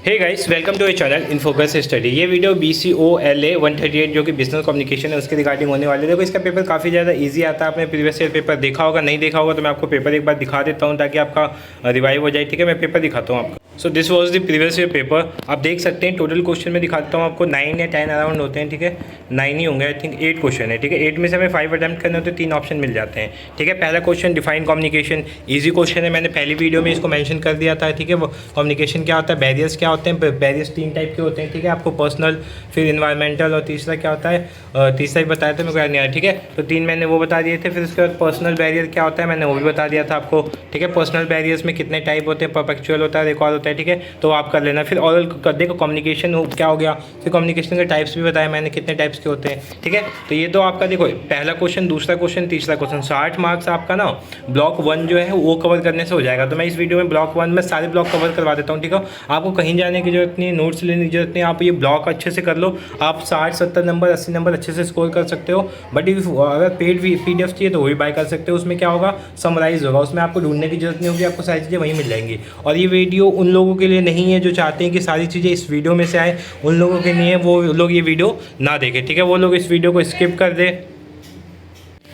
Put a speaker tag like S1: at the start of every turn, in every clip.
S1: Hey guys, welcome to a channel in focus study. ये video BCOLA 138 जो कि business communication है उसके रिगार्डिंग होने वाले। देखो, इसका पेपर काफ़ी ज़्यादा इजी आता है। आपने प्रीवियस ईयर पेपर देखा होगा, नहीं देखा होगा तो मैं आपको पेपर एक बार दिखा देता हूँ ताकि आपका रिवाइव हो जाए। ठीक है, मैं पेपर दिखाता हूँ आपको। So this was the previous year paper. आप देख सकते हैं टोटल क्वेश्चन में दिखाता हूँ आपको 9 या 10 अराउंड होते हैं। ठीक है, 9 ही होंगे, आई थिंक 8 क्वेश्चन है। ठीक है, 8 में से हमें 5 अटैम्प्ट करने होते हैं, 3 ऑप्शन मिल जाते हैं। ठीक है, पहला question define communication, easy question है। मैंने पहली वीडियो में इसको मेंशन कर दिया था। ठीक है, वो कम्युनिकेशन क्या होता है, बैरियर्स क्या होते हैं। बैरियर्स 3 टाइप के होते हैं। ठीक है, आपको पर्सनल, फिर इन्वायरमेंटल और तीसरा क्या होता है, तीसरा ही बताया था मेरे को याद नहीं आया। ठीक है, तो 3 मैंने वो बता दिए थे। फिर उसके बाद पर्सनल बैरियर क्या होता है मैंने वो भी बता दिया था आपको। ठीक है, पर्सनल बैरियर्स में कितने टाइप होते हैं, परपेचुअल होता है, रिकॉर्ड होता है। ठीक है, तो आप कर लेना। फिर ऑरल कर देखो कम्युनिकेशन क्या हो गया। फिर कम्युनिकेशन के टाइप्स भी बताए मैंने कितने टाइप्स के होते हैं। ठीक है, तो ये तो आपका देखो पहला क्वेश्चन, दूसरा क्वेश्चन, तीसरा क्वेश्चन। 60 मार्क्स आपका ना ब्लॉक 1 जो है वो कवर करने से हो जाएगा। तो मैं इस वीडियो में ब्लॉक 1 में सारे ब्लॉक कवर करवा देता हूँ। ठीक है, आपको कहीं जाने की जरूरत नहीं है, नोट्स लेने की जरूरत नहीं है। आप ये ब्लॉक अच्छे से कर लो, आप 60, 70 नंबर, 80 नंबर अच्छे से स्कोर कर सकते हो। बट अगर पेड PDF चाहिए तो वो भी बाय कर सकते हो। उसमें क्या होगा, समराइज होगा, उसमें आपको ढूंढने की जरूरत नहीं होगी, आपको सारी चीज़ें वहीं मिल जाएंगी। और ये वीडियो उन लोगों के लिए नहीं है जो चाहते हैं कि सारी चीज़ें इस वीडियो में से आए, उन लोगों के लिए वो लोग ये वीडियो ना देखें। ठीक है, वो लोग इस वीडियो को स्किप कर दे।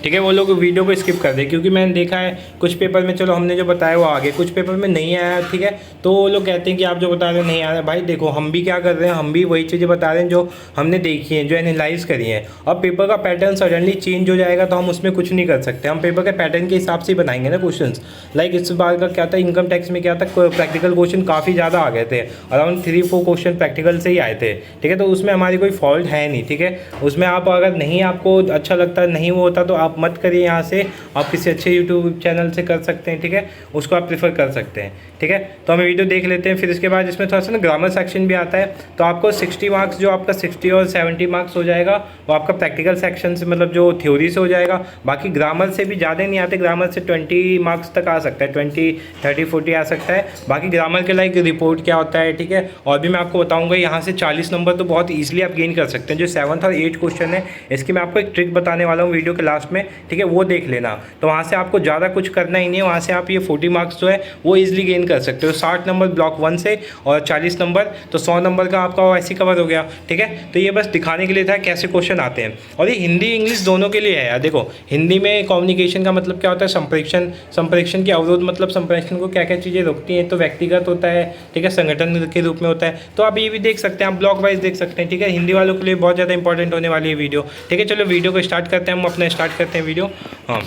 S1: ठीक है, वो लोग वीडियो को स्किप कर दे, क्योंकि मैंने देखा है कुछ पेपर में चलो हमने जो बताया वो आगे, कुछ पेपर में नहीं आया। ठीक है, तो वो लोग कहते हैं कि आप जो बता रहे हैं नहीं आ रहा है। भाई देखो, हम भी क्या कर रहे हैं, हम भी वही चीज़ें बता रहे हैं जो हमने देखी हैं, जो एनालाइज करी हैं। अब पेपर का पैटर्न सडनली चेंज हो जाएगा तो हम उसमें कुछ नहीं कर सकते। हम पेपर के पैटर्न के हिसाब से बनाएंगे ना क्वेश्चन। लाइक इस बार का क्या था, इनकम टैक्स में क्या था, प्रैक्टिकल क्वेश्चन काफ़ी ज़्यादा आ गए थे, अराउंड 3-4 क्वेश्चन प्रैक्टिकल से ही आए थे। ठीक है, तो उसमें हमारी कोई फॉल्ट है नहीं। ठीक है, उसमें आप अगर नहीं आपको अच्छा लगता नहीं वो होता तो आप मत करिए। यहाँ से आप किसी अच्छे यूट्यूब चैनल से कर सकते हैं। ठीक है, उसको आप प्रेफर कर सकते हैं। ठीक है, तो हम वीडियो देख लेते हैं। फिर इसके बाद इसमें थोड़ा सा ना ग्रामर सेक्शन भी आता है। तो आपको 60 मार्क्स जो आपका 60 और 70 मार्क्स हो जाएगा वो आपका प्रैक्टिकल सेक्शन से, मतलब जो थ्योरी से हो जाएगा। बाकी ग्रामर से भी ज़्यादा नहीं आते, ग्रामर से 20 मार्क्स तक आ सकता है, 20, 30, 40 आ सकता है। बाकी ग्रामर के लाइक रिपोर्ट क्या होता है। ठीक है, और भी मैं आपको बताऊँगा। यहाँ से 40 नंबर तो बहुत ईजिली आप गेन कर सकते हैं। जो 7th और 8th क्वेश्चन है इसकी मैं आपको एक ट्रिक बताने वाला हूँ वीडियो के लास्ट में। ठीक है, वो देख लेना। तो वहाँ से आपको ज़्यादा कुछ करना ही नहीं है, वहाँ से आप ये 40 मार्क्स जो है वो इजीली गेन कर सकते हो। 60 नंबर ब्लॉक 1 से और 40 नंबर, तो 100 नंबर का आपका ऐसे कवर हो गया। ठीक है, तो ये बस दिखाने के लिए था कैसे क्वेश्चन आते हैं। और ये हिंदी इंग्लिश दोनों के लिए है यार। देखो, हिंदी में कम्युनिकेशन का मतलब क्या होता है, संप्रेषण। संप्रेषण की अवरोध मतलब संप्रेषण को क्या क्या चीज़ें रोकती हैं। तो व्यक्तिगत होता है, ठीक है, संगठन के रूप में होता है। तो आप ये भी देख सकते हैं, आप ब्लॉक वाइज देख सकते हैं। ठीक है, हिंदी वालों के लिए बहुत ज़्यादा इंपॉर्टेंट होने वाली है वीडियो। ठीक है, चलो वीडियो को स्टार्ट करते हैं, हम अपना स्टार्ट करते हैं वीडियो। हाँ,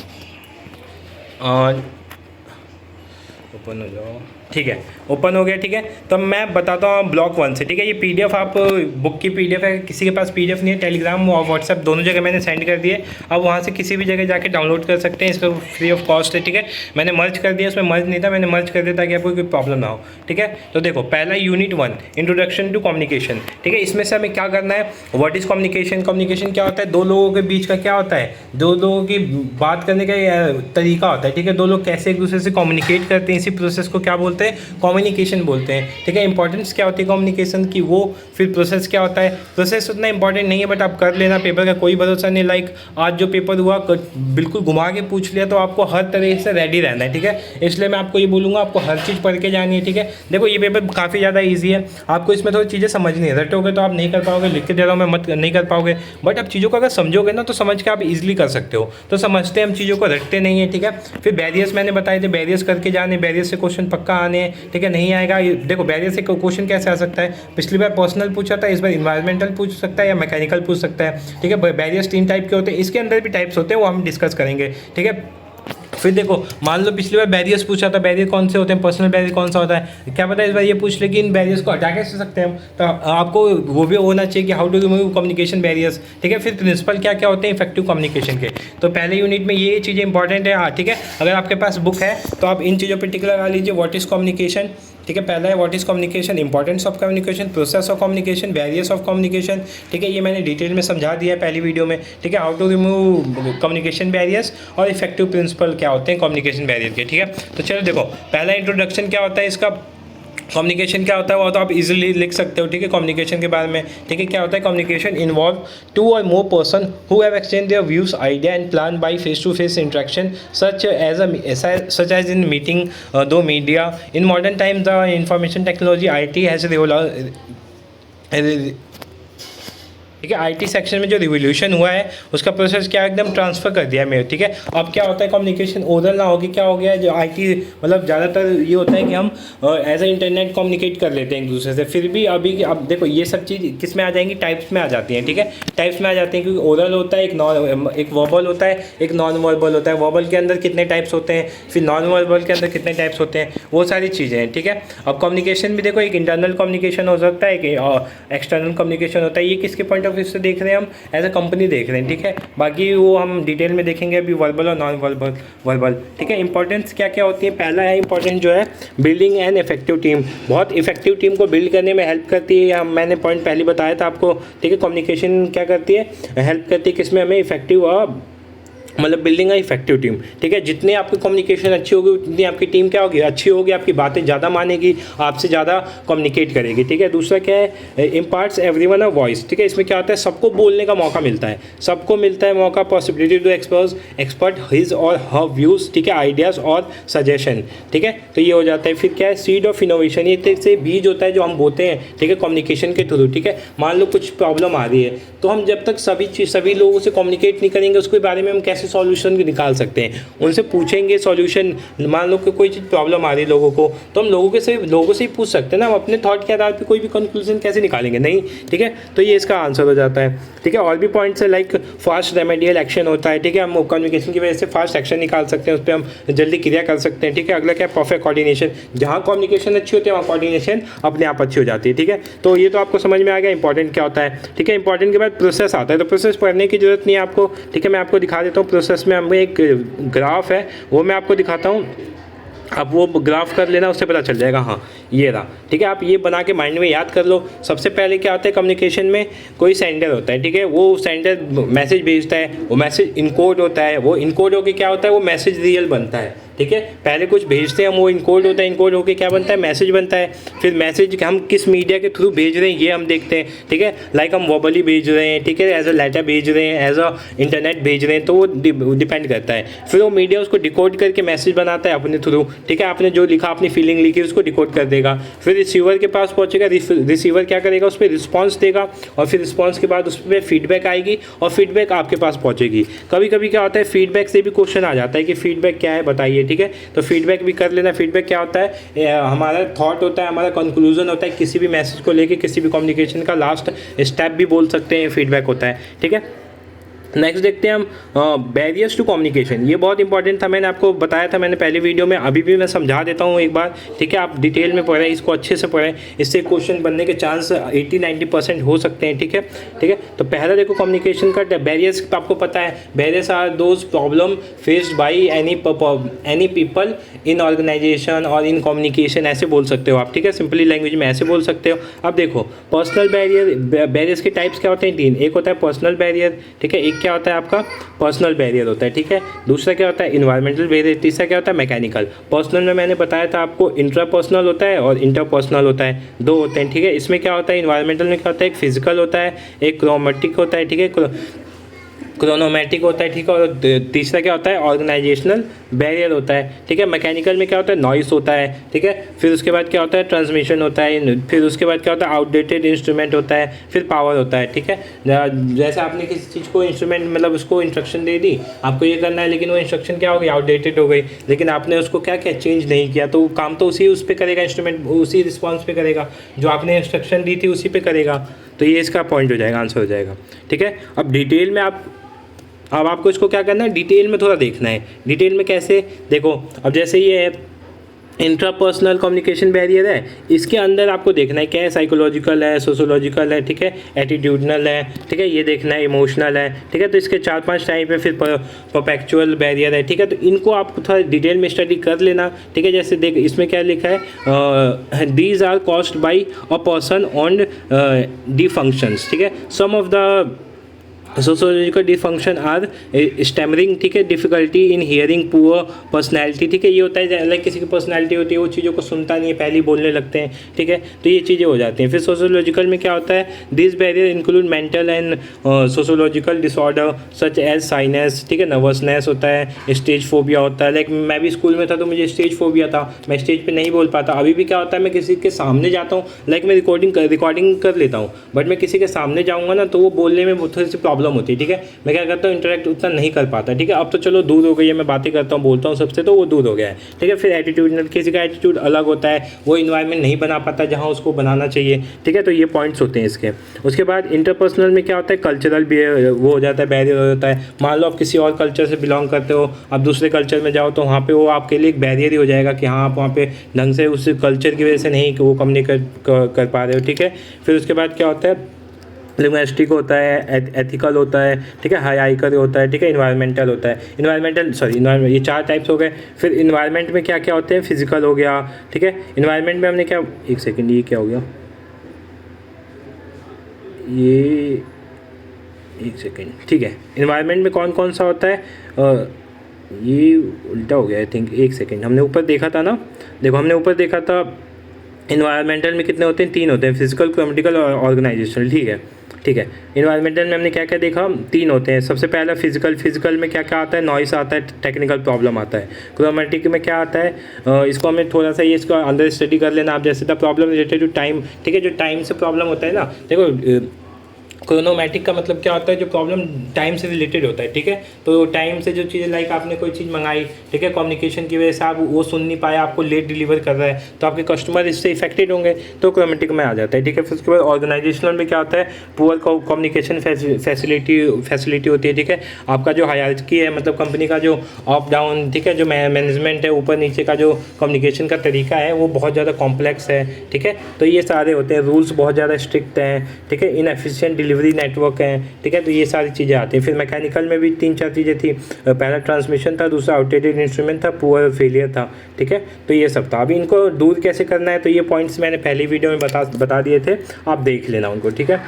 S1: ओपन हो जाओ। ठीक है, ओपन हो गया। ठीक है, तो मैं बताता हूँ ब्लॉक 1 से। ठीक है, ये PDF आप बुक की PDF है, किसी के पास PDF नहीं है, टेलीग्राम और व्हाट्सएप दोनों जगह मैंने सेंड कर दिए। अब वहाँ से किसी भी जगह जाके डाउनलोड कर सकते हैं, इसका फ्री ऑफ कॉस्ट है। ठीक है, मैंने मर्ज कर दिया, उसमें मर्ज नहीं था, मैंने मर्ज कर दिया ताकि आपको कोई प्रॉब्लम ना हो। ठीक है, तो देखो पहला यूनिट 1 इंट्रोडक्शन टू कम्युनिकेशन। ठीक है, इसमें से हमें क्या करना है, व्हाट इज़ कम्युनिकेशन। कम्युनिकेशन क्या होता है, दो लोगों के बीच का क्या होता है, दो लोगों की बात करने का तरीका होता है। ठीक है, दो लोग कैसे एक दूसरे से कम्युनिकेट करते हैं, इसी प्रोसेस को क्या बोलते हैं, कम्युनिकेशन बोलते हैं। ठीक है, इंपॉर्टेंस क्या होती है कम्युनिकेशन की, वो फिर प्रोसेस क्या होता है। प्रोसेस उतना इंपॉर्टेंट नहीं है, बट आप कर लेना, पेपर का कोई भरोसा नहीं। लाइक आज जो पेपर हुआ बिल्कुल घुमा के पूछ लिया, तो आपको हर तरह से रेडी रहना है। ठीक है, इसलिए मैं आपको ये बोलूँगा, आपको हर चीज़ पढ़ के जानी है। ठीक है, देखो ये पेपर काफ़ी ज़्यादा ईजी है, आपको इसमें थोड़ी चीज़ें समझनी है। रटोगे तो आप नहीं कर पाओगे, लिख के दे रहा हूँ मैं, मत नहीं कर पाओगे। बट आप चीज़ों को अगर समझोगे ना तो समझ के आप इजीली कर सकते हो। तो समझते हम चीज़ों को, रटते नहीं है। ठीक है, फिर बैरियर्स मैंने बताए थे, बैरियर्स करके जाने, बैरियर्स से क्वेश्चन पक्का आने हैं। ठीक है, नहीं आएगा, देखो बैरियर से क्वेश्चन कैसे आ सकता है, पिछली बार पर्सनल पूछा था, इस बार इन्वायरमेंटल पूछ सकता है या मैकेनिकल पूछ सकता है। ठीक है, बैरियर्स 3 टाइप के होते हैं, इसके अंदर भी टाइप्स होते हैं, वो हम डिस्कस करेंगे। ठीक है, फिर देखो मान लो पिछली बार बैरियर्स पूछा था, बैरियर कौन से होते हैं, पर्सनल बैरियर कौन सा होता है, क्या पता इस बार ये पूछ ले कि इन बैरियर्स को हटा कैसे सकते हैं हम। तो आपको वो भी होना चाहिए कि how to remove communication barriers. ठीक है, फिर प्रिंसिपल क्या क्या होते हैं इफेक्टिव कम्युनिकेशन के। तो पहले यूनिट में ये चीज़ें इंपॉर्टेंट है। हाँ, ठीक है, अगर आपके पास बुक है तो आप इन चीज़ों पर टिक लगा लीजिए। What is communication. ठीक है, पहला है what is communication, importance of communication, process of communication, barriers of communication. ठीक है, ये मैंने डिटेल में समझा दिया है पहली वीडियो में। ठीक है, how to remove communication barriers और इफेक्टिव प्रिंसिपल क्या होते हैं कम्युनिकेशन बैरियर के। ठीक है, तो चलो देखो पहला इंट्रोडक्शन क्या होता है इसका, कम्युनिकेशन क्या होता है वो तो आप इजीली लिख सकते हो, ठीक है, कम्युनिकेशन के बारे में, ठीक है। क्या होता है communication? Involve two or more person who have exchange their views, idea and plan by face to face interaction such as in meeting do media. In modern times the information technology IT has ठीक है, IT section में जो revolution हुआ है उसका process क्या एकदम transfer कर दिया है मेरे, ठीक है। अब क्या होता है कम्युनिकेशन ओरल ना होगी, क्या हो गया जो IT मतलब ज़्यादातर ये होता है कि हम एज ए इंटरनेट कम्युनिकेट कर लेते हैं एक दूसरे से। फिर भी अभी अब देखो ये सब चीज़ किस में आ जाएंगी? टाइप्स में आ जाती हैं, ठीक है, टाइप्स में आ जाती हैं, क्योंकि ओरल होता है एक वर्बल होता है, एक नॉन वर्बल होता है। वर्बल के अंदर कितने टाइप्स होते हैं, फिर नॉन वर्बल के अंदर कितने टाइप्स होते हैं, वो सारी चीज़ें हैं, ठीक है। अब कम्युनिकेशन भी देखो, एक इंटरनल कम्युनिकेशन हो सकता है, एक एक्सटर्नल कम्युनिकेशन होता है। ये किसके पॉइंट ऑफ व्यू से देख रहे हैं? हम एज ए कंपनी देख रहे हैं, ठीक है। बाकी वो हम डिटेल में देखेंगे अभी वर्बल और नॉन वर्बल, ठीक है। इंपॉर्टेंस क्या क्या होती है? पहला है इंपॉर्टेंट जो है बिल्डिंग एन इफेक्टिव टीम, बहुत इफेक्टिव टीम को बिल्ड करने में हेल्प करती है। मैंने पॉइंट पहले बताया था आपको, ठीक है। कम्युनिकेशन क्या करती है? हेल्प करती है किसमें? हमें इफेक्टिव मतलब बिल्डिंग है इफेक्टिव टीम, ठीक है। जितनी आपकी कम्युनिकेशन अच्छी होगी उतनी आपकी टीम क्या होगी? अच्छी होगी, आपकी बातें ज़्यादा मानेगी, आपसे ज़्यादा कम्युनिकेट करेगी, ठीक है। दूसरा क्या है? इम्पार्ट्स एवरीवन अ वॉइस, ठीक है। इसमें क्या होता है? सबको बोलने का मौका मिलता है, सबको मिलता है मौका, पॉसिबिलिटी टू एक्सपर्ट हिज और हर व्यूज़, ठीक है, आइडियाज़ और सजेशन, ठीक है। तो ये हो जाता है। फिर क्या है? सीड ऑफ इनोवेशन, ये एक से बीज होता है जो हम बोते हैं, ठीक है, कम्युनिकेशन के थ्रू, ठीक है। मान लो कुछ प्रॉब्लम आ रही है, तो हम जब तक सभी लोगों से कम्युनिकेट नहीं करेंगे उसके बारे में हम कैसे सॉल्यूशन निकाल सकते हैं? उनसे पूछेंगे सॉल्यूशन। मान लो कि कोई चीज़ प्रॉब्लम आ रही है लोगों को, तो हम लोगों से ही पूछ सकते हैं ना, हम अपने थॉट के आधार पे कोई भी कंक्लूजन कैसे निकालेंगे? नहीं, ठीक है। तो ये इसका आंसर हो जाता है, ठीक है। और भी पॉइंट्स है लाइक फास्ट रेमेडियल एक्शन होता है, ठीक है। हम कम्युनिकेशन की वजह से फास्ट एक्शन निकाल सकते हैं, उस पर हम जल्दी क्रिया कर सकते हैं, ठीक है। अगला क्या है? परफेक्ट कोऑर्डिनेशन, जहाँ कम्युनिकेशन अच्छी होती है वहाँ कोऑर्डिनेशन अपने आप अच्छी हो जाती है, ठीक है। तो ये तो आपको समझ में आ गया इंपॉर्टेंट क्या होता है, ठीक है। इंपॉर्टेंट के बाद प्रोसेस आता है, तो प्रोसेस पढ़ने की जरूरत नहीं है आपको, ठीक है। मैं आपको दिखा देता हूँ प्रोसेस में। हमें एक ग्राफ है वो मैं आपको दिखाता हूँ, अब वो ग्राफ कर लेना, उससे पता चल जाएगा। हाँ ये रहा, ठीक है। आप ये बना के माइंड में याद कर लो। सबसे पहले क्या होता है कम्युनिकेशन में? कोई सेंडर होता है, ठीक है, वो सेंडर मैसेज भेजता है, वो मैसेज इनकोड होता है, वो इनकोड होकर क्या होता है? वो मैसेज रियल बनता है, ठीक है। पहले कुछ भेजते हैं हम, वो इनकोड होता है, इनकोड होकर क्या बनता है? मैसेज बनता है। फिर मैसेज हम किस मीडिया के थ्रू भेज रहे हैं ये हम देखते हैं, ठीक है। लाइक हम वर्बली भेज रहे हैं, ठीक है, एज अ लेटर भेज रहे हैं, एज अ इंटरनेट भेज रहे हैं, तो वो डिपेंड करता है। फिर वो मीडिया उसको डिकोड करके मैसेज बनाता है अपने थ्रू, ठीक है। आपने जो लिखा, अपनी फीलिंग लिखी, उसको डिकोड कर देगा। फिर रिसीवर के पास पहुंचेगा, रिसीवर क्या करेगा? उस पर रिस्पॉन्स देगा, और फिर रिस्पॉन्स के बाद उस पर फीडबैक आएगी, और फीडबैक आपके पास पहुंचेगी। कभी कभी क्या होता है फीडबैक से भी क्वेश्चन आ जाता है कि फीडबैक क्या है बताइए, ठीक है। तो फीडबैक भी कर लेना। फीडबैक क्या होता है? हमारा थॉट होता है, हमारा कंक्लूजन होता है किसी भी मैसेज को लेके, किसी भी कम्युनिकेशन का लास्ट स्टेप भी बोल सकते हैं, फीडबैक होता है, ठीक है। नेक्स्ट देखते हैं हम बैरियर्स टू कम्युनिकेशन। ये बहुत इंपॉर्टेंट था, मैंने आपको बताया था मैंने पहले वीडियो में, अभी भी मैं समझा देता हूँ एक बार, ठीक है। आप डिटेल में पढ़ें, इसको अच्छे से पढ़ें, इससे क्वेश्चन बनने के चांस 80-90% हो सकते हैं, ठीक है, ठीक है। तो पहला देखो कम्युनिकेशन का बैरियर्स, आपको पता है barriers are those problem faced by any people in organisation और इन कम्युनिकेशन, ऐसे बोल सकते हो आप, ठीक है। सिंपली लैंग्वेज में ऐसे बोल सकते हो। अब देखो पर्सनल बैरियर्स के टाइप्स क्या होते हैं? 3। एक होता है पर्सनल बैरियर, ठीक है, एक क्या होता है आपका पर्सनल बैरियर होता है, ठीक है। दूसरा क्या होता है? Environmental barrier. तीसरा क्या होता है? मैकेनिकल। पर्सनल में मैंने बताया था आपको इंट्रापर्सनल होता है और इंटरपर्सनल होता है, 2 होते हैं, ठीक है। इसमें क्या होता है? इन्वायरमेंटल में क्या होता है? एक फिजिकल होता है, एक क्रोमेटिक होता है, ठीक है, क्रोनोमेटिक होता है, ठीक है। और तीसरा क्या होता है? ऑर्गेनाइजेशनल बैरियर होता है, ठीक है। मैकेनिकल में क्या होता है? नॉइस होता है, ठीक है। फिर उसके बाद क्या होता है? ट्रांसमिशन होता है। फिर उसके बाद क्या होता है? आउटडेटेड इंस्ट्रूमेंट होता है। फिर पावर होता है, ठीक है। जैसे आपने किसी चीज़ को इंस्ट्रूमेंट मतलब उसको इंस्ट्रक्शन दे दी, आपको ये करना है, लेकिन वो इंस्ट्रक्शन क्या हो गई? आउटडेटेड हो गई, लेकिन आपने उसको क्या किया? चेंज नहीं किया, तो काम तो उस पर करेगा, इंस्ट्रूमेंट उसी रिस्पॉन्स पे करेगा, जो आपने इंस्ट्रक्शन दी थी उसी पे करेगा। तो ये इसका पॉइंट हो जाएगा, आंसर हो जाएगा, ठीक है। अब डिटेल में अब आपको इसको क्या करना है? डिटेल में थोड़ा देखना है। डिटेल में कैसे? देखो अब जैसे ये इंट्रापर्सनल कम्युनिकेशन बैरियर है, इसके अंदर आपको देखना है क्या है? साइकोलॉजिकल है, सोशोलॉजिकल है, ठीक है, एटीट्यूडनल है, ठीक है, ये देखना है, इमोशनल है, ठीक है। तो इसके 4-5 टाइप है। फिर परपेचुअल बैरियर है, ठीक है। तो इनको आप थोड़ा डिटेल में स्टडी कर लेना, ठीक है। जैसे देख इसमें क्या लिखा है? These are caused by a person on the functions, ठीक है। Some of the sociological dysfunction are stammering, ठीक है, difficulty in hearing, poor personality, ठीक है, ये होता है लाइक किसी की पर्सनैलिटी होती है वो चीज़ों को सुनता नहीं है, पहले ही बोलने लगते हैं, ठीक है, तो ये चीज़ें हो जाती हैं। फिर सोशोलॉजिकल में क्या होता है, this barrier include mental and sociological disorder such as shyness, ठीक है, नर्वसनेस होता है, स्टेज फोबिया होता है। लाइक मैं भी स्कूल में था तो मुझे स्टेज फोबिया था, मैं स्टेज पर नहीं बोल पाता। अभी भी क्या होता है, मैं किसी के सामने जाता हूँ, लाइक मैं रिकॉर्डिंग कर लेता हूँ, बट मैं किसी के सामने जाऊँगा ना तो वो बोलने में थोड़ी सी प्रॉब्लम होती है, ठीक है, मैं क्या करता हूँ इंटरेक्ट उतना नहीं कर पाता, ठीक है। अब तो चलो दूर हो गई है, मैं बातें करता हूँ, बोलता हूँ सबसे, तो वो दूर हो गया है, ठीक है। फिर एटीट्यूड, किसी का एटीट्यूड अलग होता है, वो इन्वायरमेंट नहीं बना पाता जहाँ उसको बनाना चाहिए, ठीक है, तो ये पॉइंट्स होते हैं इसके। उसके बाद इंटरपर्सनल में क्या होता है, कल्चरल वो हो जाता है, बैरियर हो जाता है। मान लो आप किसी और कल्चर से बिलोंग करते हो, आप दूसरे कल्चर में जाओ तो वहाँ पे वो आपके लिए एक बैरियर ही हो जाएगा कि हाँ आप वहाँ पे ढंग से उस कल्चर की वजह से नहीं वो कम्युनिकेट कर पा रहे हो, ठीक है। फिर उसके बाद क्या होता है, लिंग्विस्टिक होता है, एथिकल होता है, ठीक है, हाईकर होता है, ठीक है, इन्वायरमेंटल होता है। इन्वायरमेंट, ये 4 टाइप्स हो गए। फिर इन्वायरमेंट में क्या क्या होते हैं, फिजिकल हो गया, ठीक है। इन्वायरमेंट में हमने क्या, एक सेकेंड, ये क्या हो गया, ये एक सेकेंड, ठीक है। इन्वायरमेंट में कौन कौन सा होता है, ये उल्टा हो गया आई थिंक, एक सेकेंड, हमने ऊपर देखा था ना, देखो हमने ऊपर देखा था इन्वायरमेंटल में कितने होते हैं, 3 होते हैं, फिजिकल, क्रोमेटिकल और ऑर्गेनाइजेशनल, ठीक है, ठीक है। इन्वायरमेंटल में हमने क्या क्या देखा, 3 होते हैं। सबसे पहला फिजिकल में क्या क्या आता है, नॉइस आता है, टेक्निकल प्रॉब्लम आता है। क्रोमेटिक में क्या आता है, इसको हमें थोड़ा सा ये इसका अंदर स्टडी कर लेना आप, जैसे the problem related to time, ठीक है, जो टाइम से प्रॉब्लम होता है ना, देखो क्रोनोमैटिक का मतलब क्या होता है, जो प्रॉब्लम टाइम से रिलेटेड होता है, ठीक है, तो टाइम से जो चीज़ें लाइक आपने कोई चीज़ मंगाई, ठीक है, कम्युनिकेशन की वजह से आप वो सुन नहीं पाए, आपको लेट डिलीवर कर रहा है, तो आपके कस्टमर इससे इफेक्टेड होंगे, तो क्रोमेटिक में आ जाता है, ठीक है। फिर उसके बाद ऑर्गेनाइजेशनल में क्या होता है, पुअर कम्युनिकेशन फैसिलिटी होती है, ठीक है, आपका जो हायरार्की है, मतलब कंपनी का जो अप डाउन, ठीक है, जो मैनेजमेंट है, ऊपर नीचे का जो कम्युनिकेशन का तरीका है वो बहुत ज़्यादा कॉम्प्लेक्स है, ठीक है, तो ये सारे होते हैं। रूल्स बहुत ज़्यादा स्ट्रिक्ट हैं, ठीक है, इनएफिशिएंट डिलीवरी नेटवर्क है, ठीक है, तो ये सारी चीज़ें आती हैं। फिर मैकेनिकल में भी 3-4 चीज़ें थी, पहला ट्रांसमिशन था, दूसरा आउटडेटेड इंस्ट्रूमेंट था, पुअर फेलियर था, ठीक है, तो ये सब था। अभी इनको दूर कैसे करना है, तो ये पॉइंट्स मैंने पहली वीडियो में बता दिए थे, आप देख लेना उनको, ठीक है।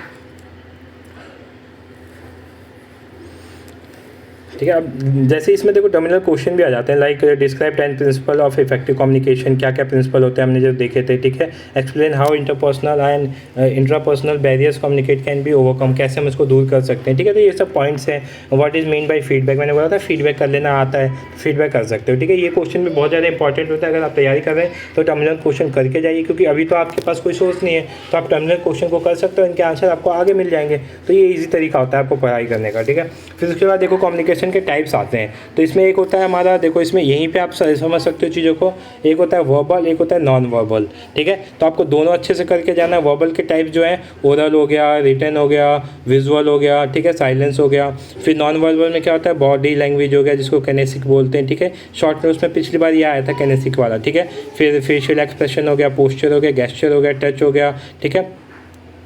S1: ठीक है, अब जैसे इसमें देखो टर्मिनल क्वेश्चन भी आ जाते हैं, like describe 10 principle of effective communication, क्या क्या प्रिंसिपल होते हैं हमने जो देखे थे, ठीक है। Explain how interpersonal and intrapersonal barriers communicate can be overcome, कैसे हम इसको दूर कर सकते हैं, ठीक है, तो ये सब पॉइंट्स हैं। What is mean by feedback, मैंने बोला था फीडबैक कर लेना आता है, फीडबैक कर सकते हो, ठीक है। ये क्वेश्चन भी बहुत ज़्यादा इंपॉर्टेंट होता है, अगर आप तैयारी कर रहे हैं तो टर्मिनल क्वेश्चन करके जाइए, क्योंकि अभी तो आपके पास कोई सोर्स नहीं है, तो आप टर्मिनल क्वेश्चन को कर सकते हो, इनके आंसर आपको आगे मिल जाएंगे, तो ये ईजी तरीका होता है आपको पढ़ाई करने का, ठीक है। फिर उसके बाद देखो कम्युनिकेशन के टाइप्स आते हैं, तो इसमें एक होता है हमारा, देखो इसमें यहीं पे आप समझ सकते हो चीज़ों को, एक होता है वर्बल, एक होता है नॉन वर्बल, ठीक है, तो आपको दोनों अच्छे से करके जाना है। वर्बल के टाइप जो है ओरल हो गया, रिटन हो गया, विजुअल हो गया, ठीक है, साइलेंस हो गया। फिर नॉन वर्बल में क्या होता है, बॉडी लैंग्वेज हो गया, जिसको कैनेसिक बोलते हैं, ठीक है, शॉर्ट नोट्स में पिछली बार ये आया था कैनेसिक वाला, ठीक है। फिर फेशियल एक्सप्रेशन हो गया, पोस्चर हो गया, गेस्चर हो गया, टच हो गया, ठीक है।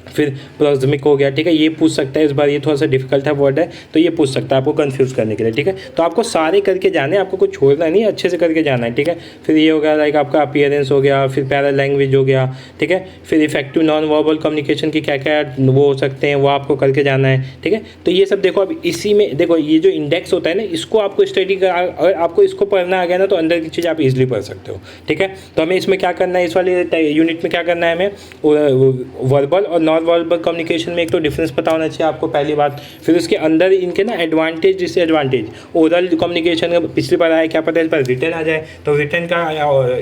S1: फिर प्रोक्सिमिक हो गया, ठीक है, ये पूछ सकता है, इस बार ये थोड़ा सा डिफिकल्ट है वर्ड है, तो ये पूछ सकता है आपको कंफ्यूज करने के लिए, ठीक है। तो आपको सारे करके जाने, आपको कुछ छोड़ना नहीं, अच्छे से करके जाना है, ठीक है। फिर ये हो गया लाइक आपका अपीयरेंस हो गया, फिर पैरा लैंग्वेज हो गया, ठीक है। फिर इफेक्टिव नॉन वर्बल कम्युनिकेशन की क्या क्या वो हो सकते हैं, वो आपको करके जाना है, ठीक है। तो ये सब देखो, अब इसी में देखो ये जो इंडेक्स होता है ना, इसको आपको स्टडी कर, अगर आपको इसको पढ़ना आ गया ना तो अंदर की चीज़ आप इजिली पढ़ सकते हो, ठीक है। तो हमें इसमें क्या करना है, इस वाले यूनिट में क्या करना है, हमें वर्बल और नॉन वर्बल कम्युनिकेशन में एक तो डिफरेंस पता होना चाहिए आपको, पहली बात। फिर उसके अंदर इनके ना एडवांटेज डिसएडवांटेज, ओरल कम्युनिकेशन का पिछली बार आया, क्या पता है इस बार रिटर्न आ जाए, तो रिटर्न का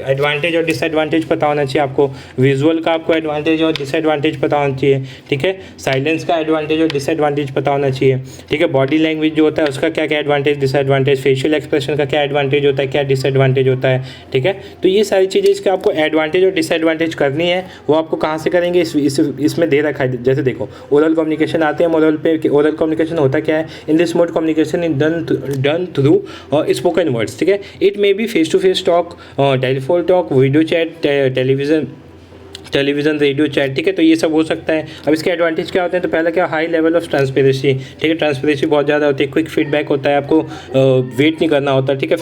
S1: एडवांटेज और डिसएडवांटेज पता होना चाहिए आपको। विजुअल का आपको एडवांटेज और डिसएडवांटेज पता होना चाहिए, ठीक है। साइलेंस का एडवांटेज और डिसएडवांटेज पता होना चाहिए, ठीक है। बॉडी लैंग्वेज जो होता है उसका क्या क्या एडवांटेज डिसएडवांटेज, फेशियल एक्सप्रेशन का क्या एडवांटेज होता है, क्या डिसएडवांटेज होता है, ठीक है। तो ये सारी चीज़ें इसके आपको एडवांटेज और डिसएडवांटेज करनी है, वो आपको कहाँ से करेंगे, इसमें दे रखा है। जैसे देखो ओरल कम्युनिकेशन आते हैं, ओरल पे ओरल कम्युनिकेशन होता क्या है, in this mode communication is done through spoken words, ठीक है। It may be face to face talk, telephone talk, video chat, television, radio chat, ठीक है, तो ये सब हो सकता है। अब इसके एडवांटेज क्या होते हैं, तो पहला क्या, हाई लेवल ऑफ ट्रांसपेरेंसी, ठीक है, ट्रांसपेरेंसी बहुत ज़्यादा होती है, क्विक फीडबैक होता है, आपको वेट नहीं करना होता, ठीक है,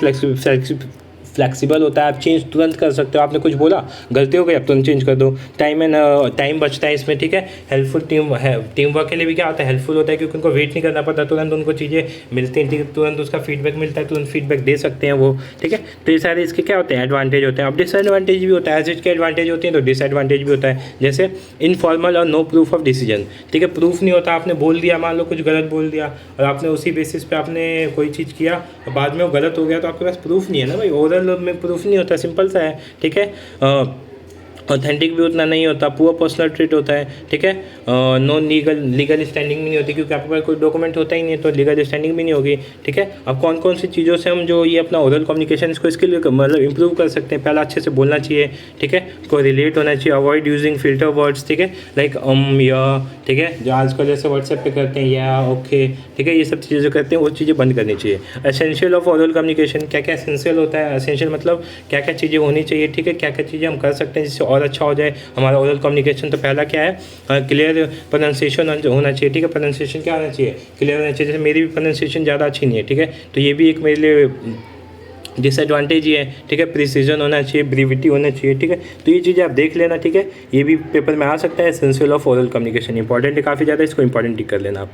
S1: फ्लेक्सिबल होता है, आप चेंज तुरंत कर सकते हो। आपने कुछ बोला, गलती हो गई, आप तुरंत चेंज कर दो। टाइम बचता है इसमें, ठीक है। हेल्पफुल टीम वर्क के लिए भी क्या होता है, हेल्पफुल होता है, क्योंकि उनको वेट नहीं करना पड़ता, तुरंत उनको चीज़ें मिलती हैं, ठीक है, तुरंत उसका फीडबैक मिलता है, तुरंत फीडबैक दे सकते हैं वो, ठीक है। तो ये सारे इसके क्या होते हैं, एडवांटेज होते हैं। अब डिसएडवांटेज भी होता है, एज के एडवांटेज होते हैं तो डिसएडवांटेज भी होता है। जैसे इनफॉर्मल और नो प्रूफ ऑफ डिसीजन, ठीक है। प्रूफ नहीं होता, आपने बोल दिया, मान लो कुछ गलत बोल दिया और आपने उसी बेसिस पे आपने कोई चीज़ किया और बाद में वो गलत हो गया, तो आपके पास प्रूफ नहीं है ना भाई, ओरल में प्रूफ नहीं होता, सिंपल सा है, ठीक है। ऑथेंटिक भी उतना नहीं होता, पुअर पर्सनल ट्रीट होता है, ठीक है। नो लीगल स्टैंडिंग भी नहीं होती, क्योंकि आपके पास कोई डॉक्यूमेंट होता ही नहीं है, तो लीगल स्टैंडिंग भी नहीं होगी, ठीक है। अब कौन कौन सी चीज़ों से हम जो ये अपना ओरल कम्युनिकेशन इसको इसके लिए मतलब इंप्रूव कर सकते हैं, पहला अच्छे से बोलना चाहिए, ठीक है, कोई रिलेट होना चाहिए, अवॉइड यूजिंग फिल्टर वर्ड्स, ठीक है, लाइक या, ठीक है, जो आजकल जैसे व्हाट्सएप पे करते हैं या ओके, ठीक है, ये सब चीज़ें जो करते हैं वो चीज़ें बंद करनी चाहिए। एसेंशियल ऑफ ओरल कम्युनिकेशन, क्या क्या एसेंशियल होता है, एसेंशियल मतलब क्या क्या चीज़ें होनी चाहिए, ठीक है, क्या क्या चीज़ें हम कर सकते हैं जिससे और अच्छा हो जाए हमारा ओरल कम्युनिकेशन। तो पहला क्या है, क्लियर प्रोनाउंसिएशन होना चाहिए, ठीक है। प्रोनाउंसिएशन क्या होना चाहिए, क्लियर होना चाहिए। जैसे मेरी भी प्रोनाउंसिएशन ज़्यादा अच्छी नहीं है, ठीक है, तो ये भी एक मेरे लिए डिसएडवांटेज ही है, ठीक है। प्रिसीजन होना चाहिए, ब्रीविटी होना चाहिए, ठीक है। तो ये चीज़ें आप देख लेना, ठीक है, ये भी पेपर में आ सकता है। Essential of oral communication important है काफ़ी ज़्यादा, इसको इंपॉर्टेंट टिक कर लेना आप,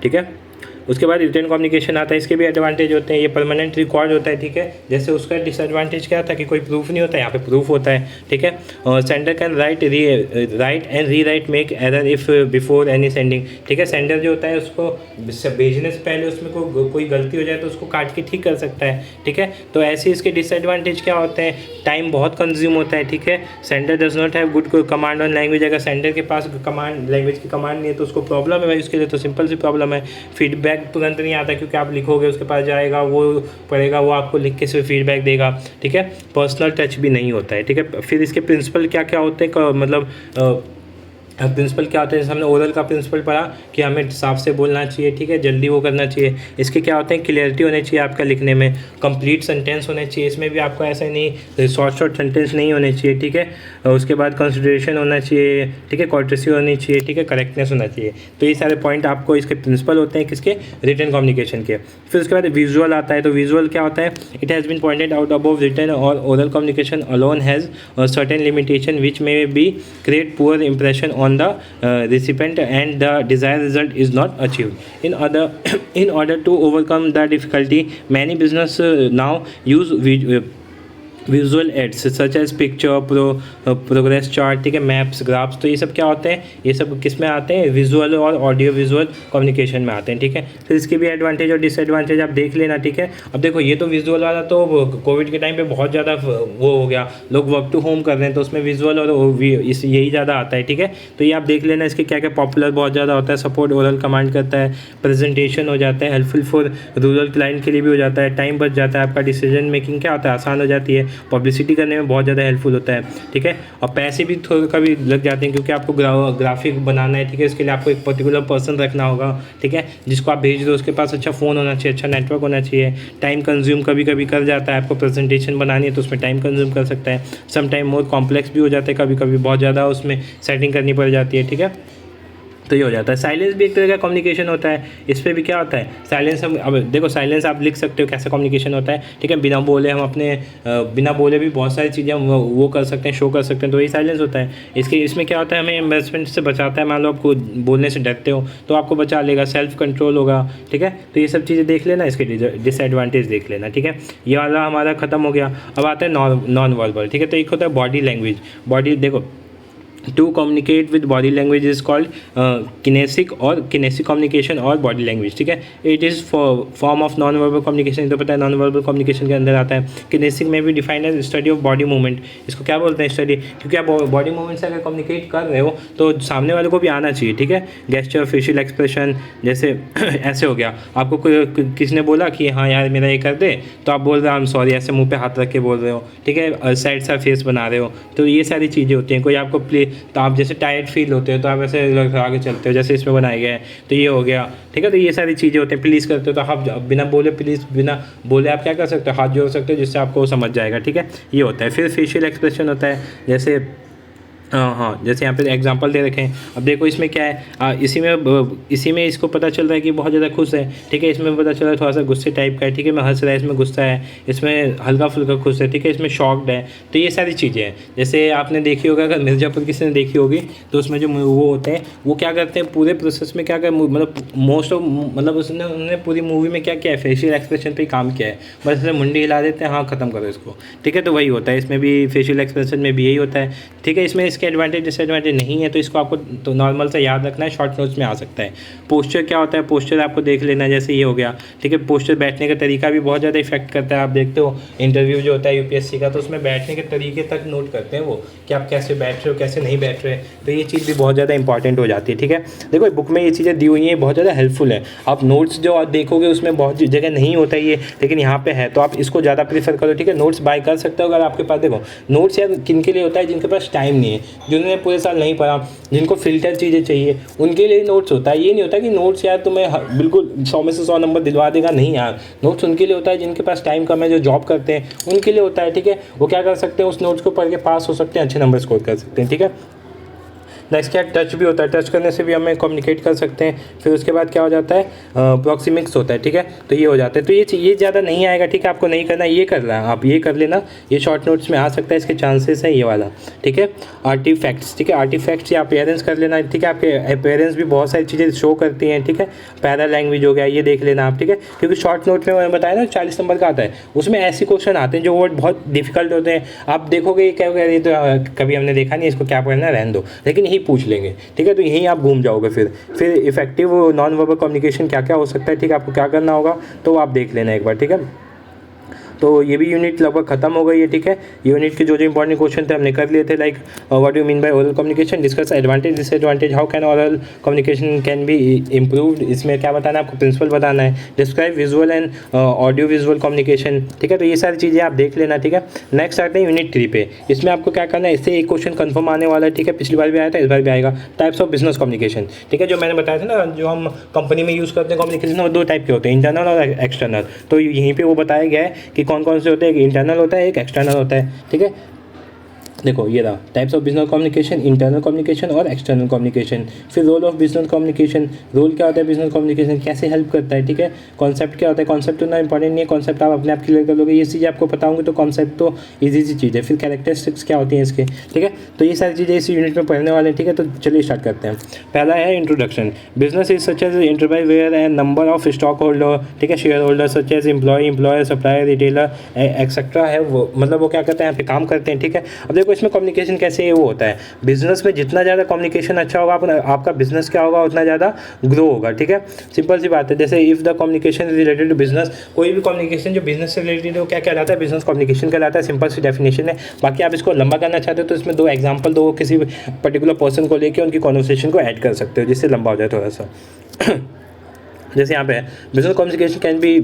S1: ठीक है। उसके बाद रिटर्न कम्युनिकेशन आता है, इसके भी एडवांटेज होते हैं, ये परमानेंट रिकॉर्ड होता है, ठीक है। जैसे उसका डिसएडवांटेज क्या था कि कोई प्रूफ नहीं होता, यहाँ पे प्रूफ होता है, ठीक है। Sender can write and re right make error if before any sending, ठीक है। सेंडर जो होता है उसको भेजने से पहले उसमें कोई गलती हो जाए तो उसको काट के ठीक कर सकता है, ठीक है। तो ऐसे इसके डिसएडवांटेज क्या होते हैं, टाइम बहुत कंज्यूम होता है, ठीक है। Sender does not have good command on language, अगर सेंडर के पास कमांड लैंग्वेज की कमांड नहीं है तो उसको प्रॉब्लम है भाई, उसके लिए तो सिंपल सी प्रॉब्लम है। फीडबैक तुरंत नहीं आता, क्योंकि आप लिखोगे उसके पास जाएगा, वो पढ़ेगा, वो आपको लिख के सिर्फ फीडबैक देगा, ठीक है। पर्सनल टच भी नहीं होता है, ठीक है। फिर इसके प्रिंसिपल क्या क्या होते हैं, मतलब प्रिंसिपल क्या होते हैं, जैसे हमने ओरल का प्रिंसिपल पढ़ा कि हमें साफ से बोलना चाहिए, ठीक है, जल्दी वो करना चाहिए। इसके क्या होते हैं, क्लियरिटी होनी चाहिए आपका लिखने में, कंप्लीट सेंटेंस होने चाहिए, इसमें भी आपको ऐसा नहीं शॉर्ट सेंटेंस नहीं होने चाहिए, ठीक है। उसके बाद कंसिडरेशन होना चाहिए, ठीक है, कॉर्टेसी होनी चाहिए, ठीक है, करेक्टनेस होना चाहिए। तो ये सारे पॉइंट आपको इसके प्रिंसिपल होते हैं किसके, रिटन कम्युनिकेशन के। फिर उसके बाद विजुअल आता है, तो विजुअल क्या होता है, it has been pointed out above written or oral communication alone has certain limitation which may be create poor impression on the recipient and the desired result is not achieved. In order to overcome the difficulty, many business now use visual aids such as picture progress chart, ठीक है, maps, graphs. तो ये सब क्या होते हैं, ये सब किस में आते हैं, विजुअल और ऑडियो विजुअल कम्युनिकेशन में आते हैं, ठीक है। फिर इसके भी एडवांटेज और डिसएडवांटेज आप देख लेना, ठीक है। अब देखो ये तो विजुअल वाला तो कोविड के टाइम पे बहुत ज़्यादा वो हो गया, लोग वर्क टू होम कर रहे हैं, तो उसमें विजुअल और यही ज़्यादा आता है, ठीक है। तो ये आप देख लेना, इसके क्या क्या पॉपुलर बहुत ज़्यादा होता है, सपोर्ट ओरल कमांड करता है, प्रेजेंटेशन हो जाता है, हेल्पफुल फॉर रूरल क्लाइंट के लिए भी हो जाता है, टाइम बच जाता है, आपका डिसीजन मेकिंग क्या होता है, आसान हो जाती है, पब्लिसिटी करने में बहुत ज़्यादा हेल्पफुल होता है, ठीक है। और पैसे भी थोड़ा कभी लग जाते हैं, क्योंकि आपको ग्राफिक बनाना है, ठीक है, इसके लिए आपको एक पर्टिकुलर पर्सन रखना होगा, ठीक है, जिसको आप भेज दो, उसके पास अच्छा फ़ोन होना चाहिए, अच्छा नेटवर्क होना चाहिए। टाइम कंज्यूम कभी कभी कर जाता है, आपको प्रेजेंटेशन बनानी है तो उसमें टाइम कंज्यूम कर सकता है। सम टाइम मोर कॉम्प्लेक्स भी हो जाता है, कभी कभी बहुत ज़्यादा उसमें सेटिंग करनी पड़ जाती है, ठीक है। तो ये हो जाता है। साइलेंस भी एक तरह का कम्युनिकेशन होता है, इस पर भी क्या होता है, साइलेंस हम अब देखो, साइलेंस आप लिख सकते हो कैसा कम्युनिकेशन होता है, ठीक है। बिना बोले हम अपने बिना बोले भी बहुत सारी चीज़ें हम वो कर सकते हैं, शो कर सकते हैं, तो यही साइलेंस होता है। इसमें क्या होता है, हमें एम्बैरेसमेंट से बचाता है। मान लो आपको बोलने से डरते हो तो आपको बचा लेगा, सेल्फ कंट्रोल होगा, ठीक है। तो ये सब चीज़ें देख लेना, इसके डिसएडवांटेज देख लेना, ठीक है। ये वाला हमारा खत्म हो गया। अब आता है नॉन वर्बल, ठीक है। तो एक होता है बॉडी लैंग्वेज। बॉडी देखो, to communicate with body language is called kinesic communication और बॉडी लैंग्वेज, ठीक है। It is form of non verbal communication, तो पता है नॉन वर्बल कम्युनिकेशन के अंदर आता है। किनेसिक में भी defined as study of body movement. इसको क्या बोलते हैं, स्टडी, क्योंकि आप बॉडी मूवमेंट से अगर कम्युनिकेट कर रहे हो तो सामने वाले को भी आना चाहिए, ठीक है। गेस्चर, फेशियल एक्सप्रेशन, जैसे ऐसे हो गया, आपको किसी ने बोला कि हाँ यार मेरा ये कर दे, तो आप बोल रहे हो आई एम सॉरी, ऐसे मुँह पे हाथ रख के बोल रहे हो, ठीक है, साइड सा फेस बना रहे हो। तो ये सारी चीज़ें होती हैं। कोई आपको तो आप जैसे टायर्ड फील होते हो तो आप ऐसे आगे चलते हो, जैसे इसमें बनाया गया है, तो ये हो गया, ठीक है। तो ये सारी चीज़ें होती हैं। प्लीज़ करते हो तो आप बिना बोले, प्लीज़ बिना बोले आप क्या कर सकते हो, हाथ जोड़ सकते हो, जिससे आपको समझ जाएगा, ठीक है। ये होता है। फिर फेशियल एक्सप्रेशन होता है, जैसे हाँ, जैसे यहाँ पे एग्जांपल दे रखे हैं। अब देखो इसमें क्या है, इसी में इसको पता चल रहा है कि बहुत ज़्यादा खुश है, ठीक है। इसमें पता चल रहा है थोड़ा सा गुस्से टाइप का है, ठीक है, मैं हंस रहा है, इसमें गुस्सा है, इसमें हल्का फुल्का खुश है, ठीक है, इसमें शॉक्ड है। तो ये सारी चीज़ें हैं। जैसे आपने देखी होगा, अगर मिर्ज़ापुर किसी ने देखी होगी तो उसमें जो वो होते हैं वो क्या करते हैं पूरे प्रोसेस में, क्या कर मतलब मोस्ट ऑफ मतलब उन्होंने पूरी मूवी में क्या किया है, फेशियल एक्सप्रेशन पे ही काम किया है। बस ऐसे मुंडी हिला देते हैं, हाँ ख़त्म करो इसको, ठीक है। तो वही होता है इसमें भी, फेशियल एक्सप्रेशन में भी यही होता है, ठीक है। इसमें इसके एडवांटेज डिसएडवांटेज नहीं है, तो इसको आपको तो नॉर्मल से याद रखना है, शॉर्ट नोट्स में आ सकता है। पोस्चर क्या होता है, पोस्चर आपको देख लेना है, जैसे ये हो गया, ठीक है। पोस्चर बैठने का तरीका भी बहुत ज़्यादा इफेक्ट करता है। आप देखते हो इंटरव्यू जो होता है यूपीएससी का, तो उसमें बैठने के तरीके तक नोट करते हैं वो, कि आप कैसे बैठ रहे हो, कैसे नहीं बैठ रहे। तो ये चीज़ भी बहुत ज़्यादा इंपॉर्टेंट हो जाती है, ठीक है। देखो बुक में ये चीज़ें दी हुई हैं, बहुत ज़्यादा हेल्पफुल है। आप नोट्स जो आप देखोगे उसमें बहुत जगह नहीं होता ये, लेकिन यहाँ पे है, तो आप इसको ज़्यादा प्रीफर करो, ठीक है। नोट्स बाय कर सकते हो अगर आपके पास। देखो नोट्स यार किन के लिए होता है, जिनके पास टाइम नहीं है, जिन्होंने पूरे साल नहीं पढ़ा, जिनको फिल्टर चीज़ें चाहिए, उनके लिए नोट्स होता है। ये नहीं होता कि नोट्स यार तुम्हें बिल्कुल 100 में से 100 नंबर दिलवा देगा, नहीं यार। नोट्स उनके लिए होता है जिनके पास टाइम कम है, जो जॉब करते हैं, उनके लिए होता है, ठीक है। वो क्या कर सकते हैं, उस नोट्स को पढ़ के पास हो सकते हैं, अच्छे नंबर स्कोर कर सकते हैं, ठीक है। नेक्स्ट क्या, टच भी होता है, टच करने से भी हमें कम्युनिकेट कर सकते हैं। फिर उसके बाद क्या हो जाता है, प्रॉक्सिमिक्स होता है, ठीक है। तो ये हो जाता है, तो ये ज़्यादा नहीं आएगा, ठीक है। आपको नहीं करना, ये कर रहा है आप, ये कर लेना, ये शॉर्ट नोट्स में आ सकता है, इसके चांसेस हैं ये वाला, ठीक है। आर्टिफैक्ट्स, ठीक है, आर्टिफैक्ट्स या अपेयरेंस कर लेना, ठीक है। आपके अपेयरेंस भी बहुत सारी चीज़ें शो करती हैं, ठीक है। पैरा लैंग्वेज हो गया, ये देख लेना आप, ठीक है। क्योंकि शॉर्ट नोट में मैंने बताया ना 40 नंबर का आता है, उसमें ऐसे क्वेश्चन आते हैं जो वर्ड बहुत डिफिकल्ट होते हैं। आप देखोगे ये क्या, ये तो कभी हमने देखा नहीं, इसको क्या पढ़ना, रहने दो, लेकिन यही पूछ लेंगे, ठीक है। तो यहीं आप घूम जाओगे। फिर इफेक्टिव नॉन वर्बल कम्युनिकेशन क्या क्या हो सकता है, ठीक है, आपको क्या करना होगा तो आप देख लेना एक बार, ठीक है। तो ये भी यूनिट लगभग खत्म हो गई है, ठीक है। यूनिट के जो इंपॉर्टेंट क्वेश्चन थे हमने कर लिए थे, like what do mean by oral communication, discuss advantage disadvantage, how can oral communication can be improved, इसमें क्या बताना है आपको, प्रिंसिपल बताना है, describe visual and audio visual communication, ठीक है। तो ये सारी चीज़ें आप देख लेना, ठीक है। नेक्स्ट आते हैं यूनिट 3 पे। इसमें आपको क्या करना है, इससे एक क्वेश्चन कन्फर्म आने वाला है, ठीक है। पिछली बार भी आया था, इस बार भी आएगा। टाइप्स ऑफ बिजनेस कम्युनिकेशन, ठीक है। जो मैंने बताया था ना, जो हम कंपनी में यूज़ करते हैं कम्युनिकेशन, वो 2 टाइप के होते हैं, इंटरनल और एक्सटर्नल। तो यहीं पर वो बताया गया है कि कौन कौन से होते हैं, इंटरनल होता है, एक एक्सटर्नल होता है, ठीक है। देखो ये रहा types of business communication, internal communication और एक्सटर्नल कम्युनिकेशन। फिर role of business communication, role क्या होता है बिजनेस कम्युनिकेशन, कैसे हेल्प करता है, ठीक है। कॉन्सेप्ट क्या होता है, कॉन्सेप्ट उतना इंपॉर्टेंट नहीं है, कॉन्सेप्ट आप अपने आप क्लियर कर लोगे, ये चीज़ें आपको पता होंगी तो कॉन्सेप्ट तो ईजी सी चीज़ है। फिर कैरेक्टरिस्टिक्स क्या होती हैं इसके, ठीक है। तो ये सारी चीज़ें इस यूनिट में पढ़ने वाले हैं, ठीक है। तो चलिए स्टार्ट करते हैं। पहला है introduction. Business is such as enterprise where and number of stockholder, ठीक है, shareholder such as employer, supplier, retailer etcetera है, वो मतलब वो क्या करते हैं, यहाँ पे काम करते हैं, ठीक है। अब देखो इसमें कम्युनिकेशन कैसे वो होता है, बिजनेस में जितना ज़्यादा कम्युनिकेशन अच्छा होगा आपका बिजनेस क्या होगा, उतना ज़्यादा ग्रो होगा, ठीक है। सिंपल सी बात है। जैसे if the communication related to business, कोई भी कम्युनिकेशन जो बिजनेस से रिलेटेड है वो क्या कहलाता है, बिजनेस कम्युनिकेशन कहलाता है। सिंपल सी डेफिनेशन है। बाकी आप इसको लंबा करना चाहते हो तो इसमें 2 एग्जाम्पल दो, किसी पर्टिकुलर पर्सन को लेकर उनकी कॉन्वर्सेशन को ऐड कर सकते हो, जिससे लंबा हो जाए थोड़ा सा। जैसे यहाँ पे business communication can be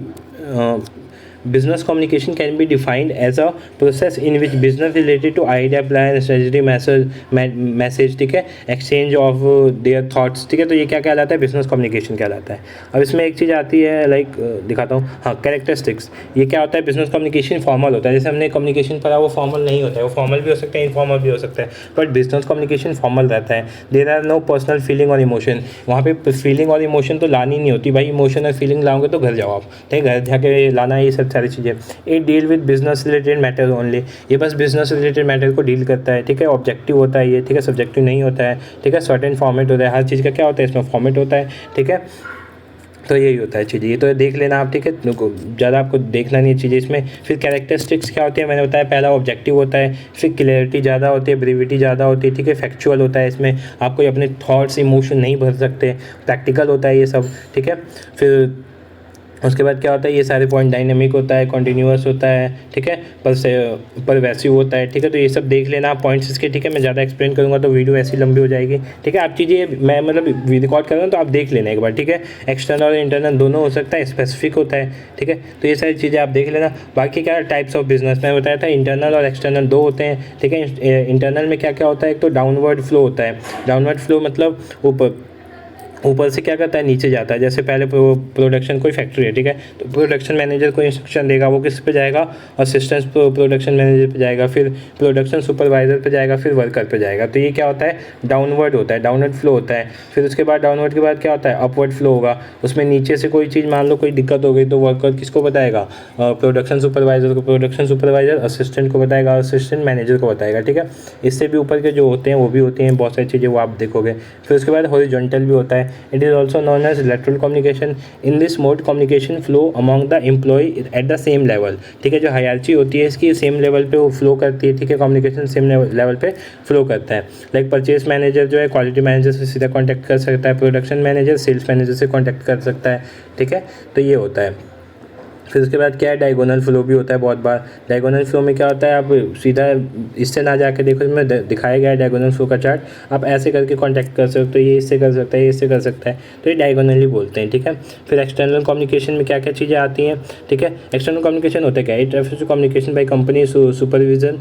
S1: business communication can be defined as a process in which business related to idea, plan, strategy, message, ठीक है, exchange of their thoughts, ठीक है। तो ये क्या कहलाता है, बिजनेस कम्युनिकेशन कहलाता है। अब इसमें एक चीज़ आती है, लाइक दिखाता हूँ, हाँ, कैरेक्टरिस्टिक्स। ये क्या होता है, बिजनेस कम्युनिकेशन फॉर्मल होता है। जैसे हमने कम्युनिकेशन पढ़ा, वो फॉर्मल नहीं होता है, वो फॉर्मल भी हो सकता है, इनफॉर्मल भी हो सकता है, बट बिजनेस कम्युनिकेशन फॉर्मल रहता है। There are no personal feeling और इमोशन, वहाँ पे फीलिंग और इमोशन तो लानी नहीं होती भाई। इमोशन और फीलिंग लाओगे तो घर जाओ आप, ठीक है, घर जाके लाना, ये सब सारी चीज़ें। ये deal with business related matter only, ये बस बिजनेस रिलेटेड मैटर को डील करता है, ठीक है। ऑब्जेक्टिव होता है ये, ठीक है, सब्जेक्टिव नहीं होता है, ठीक है। सर्टेन फॉर्मेट होता है, हर चीज़ का क्या होता है, इसमें फॉर्मेट होता है, ठीक है। तो यही होता है चीज़ें, ये तो देख लेना आप, ठीक है। ज़्यादा आपको देखना नहीं है चीज़ें इसमें। फिर कैरेक्टरिस्टिक्स क्या होती है, मैंने बताया, पहला ऑब्जेक्टिव होता है, फिर क्लियरिटी ज़्यादा होती है, ब्रीविटी ज़्यादा होती है, ठीक है। फैक्चुअल होता है, इसमें आप कोई अपने थॉट्स इमोशन नहीं भर सकते, प्रैक्टिकल होता है ये सब, ठीक है। फिर उसके बाद क्या होता है, ये सारे पॉइंट डायनेमिक होता है, कॉन्टीन्यूअस होता है, ठीक है, परवेसिव होता है, ठीक है। तो ये सब देख लेना आप पॉइंट्स इसके, ठीक है। मैं ज़्यादा एक्सप्लेन करूँगा तो वीडियो ऐसी लंबी हो जाएगी, ठीक है। आप चीज़ें मैं मतलब रिकॉर्ड कर रहा हूँ तो आप देख लेना एक बार, ठीक है। एक्सटर्नल और इंटरनल दोनों हो सकता है, स्पेसिफिक होता है, ठीक है। तो ये सारी चीज़ें आप देख लेना। बाकी क्या टाइप्स ऑफ बिजनेस मैं बताया था, इंटरनल और एक्सटर्नल 2 होते हैं, ठीक है। इंटरनल में क्या क्या होता है, एक तो डाउनवर्ड फ्लो होता है। डाउनवर्ड फ्लो मतलब ऊपर ऊपर से क्या करता है, नीचे जाता है। जैसे पहले प्रोडक्शन, कोई फैक्ट्री है, ठीक है, तो प्रोडक्शन मैनेजर को इंस्ट्रक्शन देगा, वो किस पे जाएगा, असिस्टेंट प्रोडक्शन मैनेजर पे जाएगा, फिर प्रोडक्शन सुपरवाइजर पे जाएगा, फिर वर्कर पे जाएगा। तो ये क्या होता है, डाउनवर्ड होता है, डाउनवर्ड फ्लो होता है। फिर उसके बाद डाउनवर्ड के बाद क्या होता है, अपवर्ड फ्लो होगा। उसमें नीचे से कोई चीज़, मान लो कोई दिक्कत हो गई, तो वर्कर किसको बताएगा, प्रोडक्शन सुपरवाइजर को, प्रोडक्शन सुपरवाइजर असिस्टेंट को बताएगा, असिस्टेंट मैनेजर को बताएगा, ठीक है। इससे भी ऊपर के जो होते हैं वो भी होती हैं बहुत सारी चीज़ें, वो आप देखोगे। फिर उसके बाद हॉरिजॉन्टल भी होता है। It is also known as lateral communication. In this mode communication flow among the employ at the same level, ठीक है। जो हायरार्ची होती है इसकी, सेम लेवल पे वो फ्लो करती है, ठीक है। कम्युनिकेशन सेम लेवल पे फ्लो करता है। लाइक परचेज मैनेजर जो है क्वालिटी मैनेजर से सीधा कॉन्टैक्ट कर सकता है, प्रोडक्शन मैनेजर सेल्स मैनेजर से कॉन्टैक्ट कर सकता है, ठीक है। तो ये होता है। फिर उसके बाद क्या है, डायगोनल फ्लो भी होता है बहुत बार। डायगोनल फ्लो में क्या होता है, आप सीधा इससे ना जाके देखो, इसमें दिखाया गया है डायगोनल फ्लो का चार्ट, आप ऐसे करके कांटेक्ट कर सकते हो, ये इससे कर सकता है, ये इससे कर सकता है, तो ये डायगोनली बोलते हैं, ठीक है। फिर एक्सटर्नल कम्युनिकेशन में क्या क्या चीज़ें आती हैं, ठीक है। एक्सटर्नल कम्युनिकेशन होता है क्या, it refers to communication by company supervision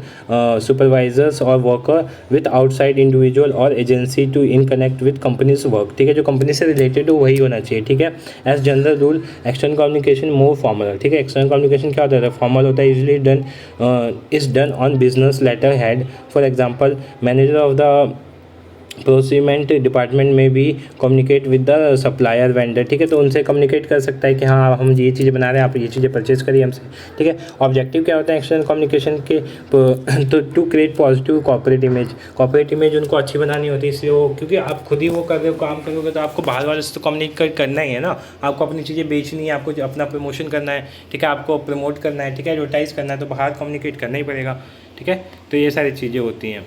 S1: supervisors और वर्कर विद आउटसाइड इंडिविजुअल और agency to in connect with company's work, ठीक है। जो कंपनी से रिलेटेड हो वही होना चाहिए, ठीक है। As general rule external communication more formal, ठीक है। एक्सटर्नल कम्युनिकेशन क्या होता है, फॉर्मल होता है, usually is done on business letterhead. For example manager of the procurement department में भी communicate with the supplier vendor, ठीक है। तो उनसे कम्युनिकेट कर सकता है कि हाँ हम ये चीज़ें बना रहे हैं, आप ये चीज़ें परचेज करिए हमसे, ठीक है। ऑब्जेक्टिव क्या होता है एक्सटर्नल कम्युनिकेशन के, तो to create positive corporate image. Corporate image उनको अच्छी बनानी होती है, इसलिए वो, क्योंकि आप खुद ही वो कर रहे हो, काम करोगे तो आपको बाहर वाले से तो कम्युनिकेट करना ही है ना। आपको अपनी चीज़ें बेचनी है, आपको अपना प्रमोशन करना है, ठीक है, आपको प्रमोट करना है, ठीक है, एडवर्टाइज़ करना है, तो बाहर कम्युनिकेट करना ही पड़ेगा, ठीक है। तो ये सारी चीज़ें होती हैं।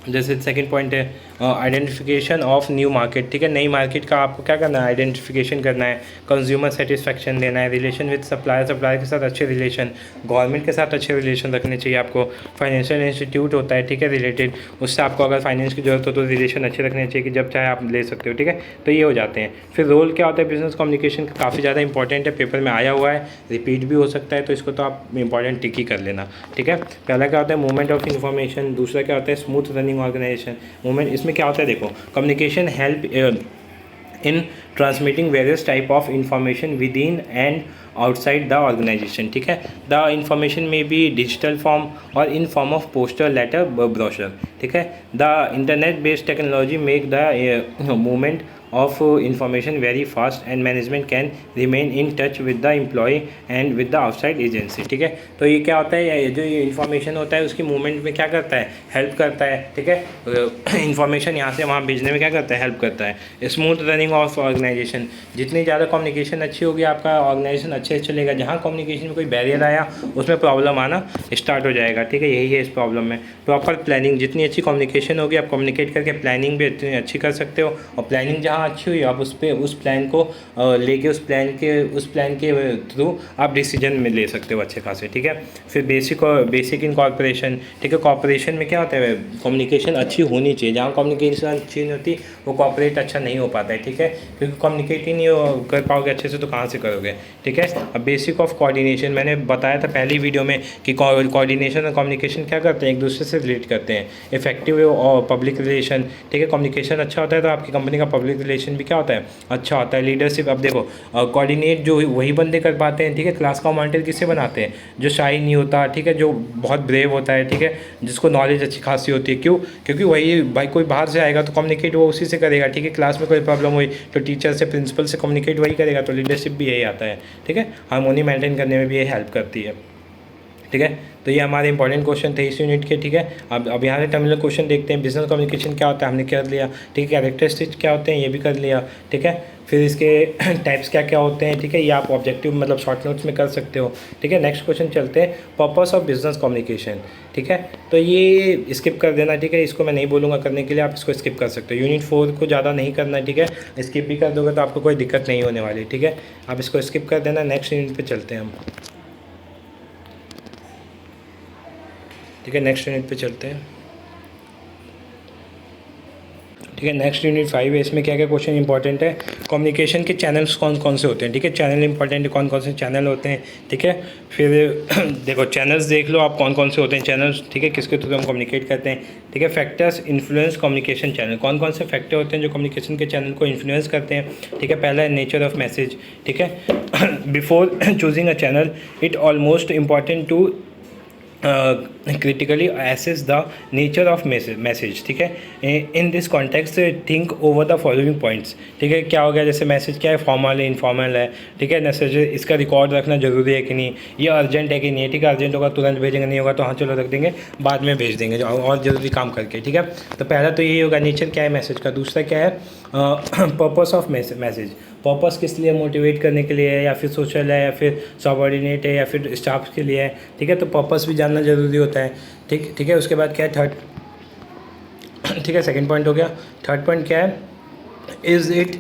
S1: जैसे सेकंड पॉइंट है आइडेंटिफिकेशन ऑफ न्यू मार्केट, ठीक है। नई मार्केट का आपको क्या करना है, आइडेंटिफिकेशन करना है, कंज्यूमर सेटिस्फेक्शन देना है, रिलेशन विद सप्लायर, सप्लायर के साथ अच्छे रिलेशन, गवर्नमेंट के साथ अच्छे रिलेशन रखने चाहिए आपको। फाइनेंशियल इंस्टीट्यूट होता है, ठीक है, रिलेटेड, उससे आपको अगर फाइनेंस की जरूरत हो तो रिलेशन अच्छे रखने चाहिए कि जब चाहे आप ले सकते हो, ठीक है। तो ये हो जाते हैं। फिर रोल क्या होता है बिजनेस कम्युनिकेशन का, काफ़ी ज़्यादा इंपॉर्टेंट है, पेपर में आया हुआ है, रिपीट भी हो सकता है, तो इसको तो आप इंपॉर्टेंट टिक ही कर लेना, ठीक है। पहला क्या होता है, मूवमेंट ऑफ इन्फॉर्मेशन, दूसरा क्या होता है, स्मूथ रनिंग ऑर्गेनाइजेशन। मूवमेंट, इसमें क्या होता है, देखो, communication help in transmitting various type of information with in and outside the organisation, ठीक है। The information may be digital form और in form of poster, letter, brochure, ठीक है। The internet based technology make the movement of information very fast and management can remain in touch with the employee and with the outside agency, ठीक है। तो ये क्या होता है, जो ये इन्फॉर्मेशन होता है उसकी मूवमेंट में क्या करता है, हेल्प करता है, ठीक है। इन्फॉर्मेशन यहाँ से वहाँ भेजने में क्या करता है, हेल्प करता है। स्मूथ रनिंग ऑफ ऑर्गेनाइजेशन, जितनी ज़्यादा कम्युनिकेशन अच्छी होगी आपका ऑर्गेनाइजेशन अच्छे से चलेगा। जहाँ कम्युनिकेशन में कोई बैरियर आया उसमें प्रॉब्लम आना स्टार्ट हो जाएगा, ठीक है। यही है इस प्रॉब्लम में। प्रॉपर प्लानिंग, जितनी अच्छी कम्युनिकेशन होगी आप कम्युनिकेट करके प्लानिंग भी इतनी अच्छी कर सकते हो, और प्लानिंग जहाँ अच्छी हुई आप उस प्लान को लेके उस प्लान के थ्रू आप डिसीजन में ले सकते हो अच्छे खासे, ठीक है। फिर बेसिक इन कॉर्पोरेशन, ठीक है। कॉर्पोरेशन में क्या होता है, कम्युनिकेशन अच्छी होनी चाहिए। जहाँ कम्युनिकेशन अच्छी नहीं होती वो कॉर्पोरेट अच्छा नहीं हो पाता है, ठीक है, क्योंकि कम्युनिकेट ही नहीं कर पाओगे अच्छे से तो कहाँ से करोगे, ठीक है। अब बेसिक ऑफ कोऑर्डिनेशन, मैंने बताया था पहली वीडियो में कि कोऑर्डिनेशन और कम्युनिकेशन क्या करते हैं, एक दूसरे से रिलेट करते हैं। इफेक्टिव और पब्लिक रिलेशन, ठीक है। कम्युनिकेशन अच्छा होता है तो आपकी कंपनी का पब्लिक रिलेशन भी क्या होता है, अच्छा होता है। लीडरशिप, अब देखो कोऑर्डिनेट जो वही बंदे कर पाते हैं, ठीक है। क्लास का मॉनिटर किससे बनाते हैं, जो शाई नहीं होता, ठीक है, जो बहुत ब्रेव होता है, ठीक है, जिसको नॉलेज अच्छी खासी होती है। क्यों, क्योंकि वही भाई कोई बाहर से आएगा तो कम्युनिकेट वो उसी से करेगा, ठीक है। क्लास में कोई प्रॉब्लम हुई तो टीचर से, प्रिंसिपल से कम्युनिकेट वही करेगा, तो लीडरशिप भी यही आता है, ठीक है। हार्मोनी मेंटेन करने में भी ये हेल्प करती है, ठीक है। तो ये हमारे इंपॉर्टेंट क्वेश्चन थे इस यूनिट के, ठीक है। अब यहाँ से टर्मिनल क्वेश्चन देखते हैं। बिजनेस कम्युनिकेशन क्या होता है हमने कर लिया, ठीक है। कैरेक्टरिस्टिक्स क्या होते हैं ये भी कर लिया, ठीक है। फिर इसके टाइप्स क्या क्या होते हैं, ठीक है, ये आप ऑब्जेक्टिव मतलब शॉर्ट नोट्स में कर सकते हो, ठीक है। नेक्स्ट क्वेश्चन चलते हैं, पर्पस ऑफ बिजनेस कम्युनिकेशन, ठीक है। तो ये स्किप कर देना, ठीक है, इसको मैं नहीं बोलूँगा करने के लिए, आप इसको स्किप कर सकते हो। यूनिट 4 को ज़्यादा नहीं करना, ठीक है। स्किप भी कर दोगे तो आपको कोई दिक्कत नहीं होने वाली, ठीक है। आप इसको स्किप कर देना। नेक्स्ट यूनिट पर चलते हैं हम, ठीक है। नेक्स्ट यूनिट पे चलते हैं। ठीक है। नेक्स्ट यूनिट 5 है, इसमें क्या क्या क्वेश्चन इंपॉर्टेंट है, कम्युनिकेशन के चैनल्स कौन कौन से होते हैं, ठीक है। चैनल इंपॉर्टेंट है, कौन कौन से चैनल होते हैं, ठीक है। फिर देखो चैनल्स देख लो आप कौन कौन से होते हैं चैनल्स, ठीक है, किसके थ्रू हम कम्युनिकेट करते हैं, ठीक है। फैक्टर्स इन्फ्लुएंस कम्युनिकेशन चैनल, कौन कौन से फैक्टर होते हैं जो कम्युनिकेशन के चैनल को इन्फ्लुएंस करते हैं, ठीक है। पहला है नेचर ऑफ मैसेज, ठीक है। Before choosing a channel it almost important to critically assess the nature of message, ठीक है। In this context think over the following points, ठीक है। क्या हो गया, जैसे मैसेज क्या है, फॉर्मल है, इनफॉर्मल है, ठीक है। मैसेज इसका रिकॉर्ड रखना जरूरी है कि नहीं, ये अर्जेंट है कि नहीं, ठीक है। अर्जेंट होगा तुरंत भेजेंगे, नहीं होगा तो हाँ चलो रख देंगे बाद में भेज देंगे और जरूरी काम करके, ठीक है। तो पहला तो यही होगा नेचर क्या है मैसेज का। दूसरा क्या है पर्पस ऑफ मैसेज, पर्पस किस लिए, मोटिवेट करने के लिए है या फिर सोशल है या फिर सबऑर्डिनेट है या फिर स्टाफ के लिए है, ठीक है। तो पर्पस भी जानना ज़रूरी होता है, ठीक है। उसके बाद क्या है थर्ड, ठीक है, सेकंड पॉइंट हो गया। थर्ड पॉइंट क्या है, is it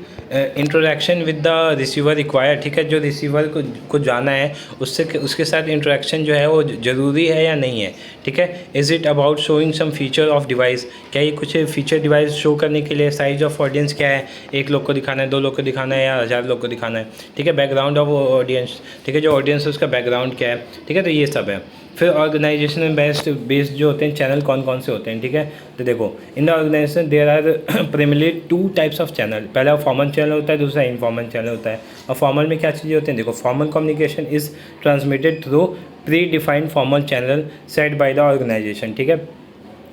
S1: interaction with the receiver require, ठीक है। जो रिसीवर को जाना है उससे उसके साथ इंटरेक्शन जो है वो ज़रूरी है या नहीं है, ठीक है। Is it about showing some feature of device, क्या ये कुछ फीचर डिवाइस शो करने के लिए, साइज ऑफ ऑडियंस क्या है, एक लोग को दिखाना है, 2 लोग को दिखाना है या 1000 लोग को दिखाना है, ठीक है। बैकग्राउंड ऑफ ऑडियंस, ठीक है, जो ऑडियंस है उसका बैकग्राउंड क्या है, ठीक है। तो ये सब है। फिर ऑर्गेनाइजेशन बेस्ड जो होते हैं चैनल कौन कौन से होते हैं, ठीक है। तो देखो in the organisation there are primarily 2 types of channel, पहला फॉर्मल चैनल होता है, दूसरा इनफॉर्मल चैनल होता है। और फॉर्मल में क्या चीज़ें होती हैं, देखो formal communication is transmitted through predefined formal channel set by the organisation, ठीक है।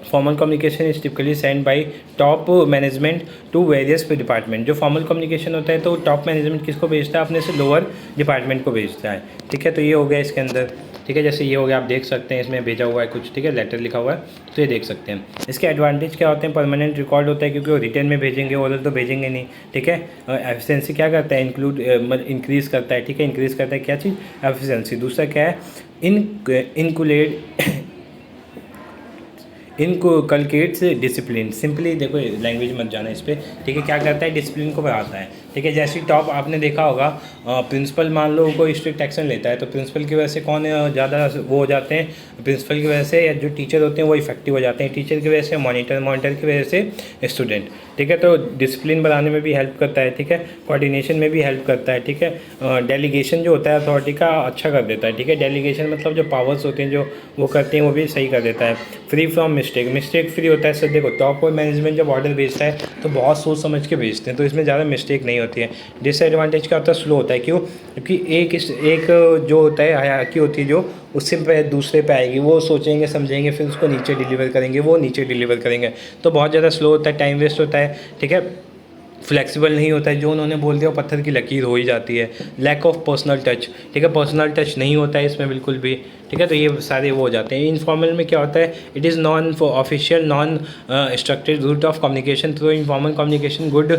S1: Formal communication is typically send by top management to various department. जो फॉर्मल कम्युनिकेशन होता है तो टॉप मैनेजमेंट किसको भेजता है, अपने से लोअर डिपार्टमेंट को भेजता है, ठीक है। तो ये हो गया इसके अंदर, ठीक है। जैसे ये हो गया, आप देख सकते हैं इसमें भेजा हुआ है कुछ, ठीक है, लेटर लिखा हुआ है, तो ये देख सकते हैं। इसके एडवांटेज क्या होते हैं, परमानेंट रिकॉर्ड होता है क्योंकि वो रिटर्न में भेजेंगे, ओरल तो भेजेंगे नहीं, ठीक है। एफिशिएंसी क्या करता है, इंक्रीज़ करता है, ठीक है। इंक्रीज़ करता है क्या चीज़, एफिशिएंसी। दूसरा क्या है, इनकलकेट्स डिसिप्लिन, सिंपली देखो लैंग्वेज मत जाना इस पर, ठीक है। क्या करता है, डिसिप्लिन को बढ़ाता है, ठीक है। जैसे टॉप आपने देखा होगा प्रिंसिपल मान लो कोई स्ट्रिक्ट एक्शन लेता है तो प्रिंसिपल की वजह से कौन ज़्यादा वो हो जाते हैं, प्रिंसिपल की वजह से, या जो टीचर होते हैं वो इफेक्टिव हो जाते हैं, टीचर की वजह से मॉनिटर की वजह से स्टूडेंट, ठीक है। तो डिसिप्लिन बनाने में भी हेल्प करता है, ठीक है। कोऑर्डिनेशन में भी हेल्प करता है, ठीक है। डेलीगेशन जो होता है अथॉरिटी का अच्छा कर देता है, ठीक है। डेलीगेशन मतलब जो पावर्स होते हैं जो वो करते हैं वो भी सही कर देता है। फ्री फ्रॉम मिस्टेक फ्री होता है। सर देखो टॉप मैनेजमेंट जब ऑर्डर भेजता है तो बहुत सोच समझ के भेजते हैं, तो इसमें ज़्यादा मिस्टेक नहीं होती है। डिसएडवांटेज क्या होता है, स्लो होता है, क्यों, क्योंकि एक जो होता है हायरार्की होती है जो उससे पे दूसरे पे आएगी, वो सोचेंगे समझेंगे फिर उसको नीचे डिलीवर करेंगे, वो नीचे डिलीवर करेंगे, तो बहुत ज़्यादा स्लो होता है, टाइम वेस्ट होता है, ठीक है। फ्लेक्सिबल नहीं होता है, जो उन्होंने बोल दिया वो पत्थर की लकीर हो ही जाती है। लैक ऑफ पर्सनल टच, ठीक है, पर्सनल टच नहीं होता है इसमें बिल्कुल भी, ठीक है। तो ये सारे वो हो जाते हैं। इनफॉर्मल में क्या होता है, it is non official non structured route of communication through informal communication good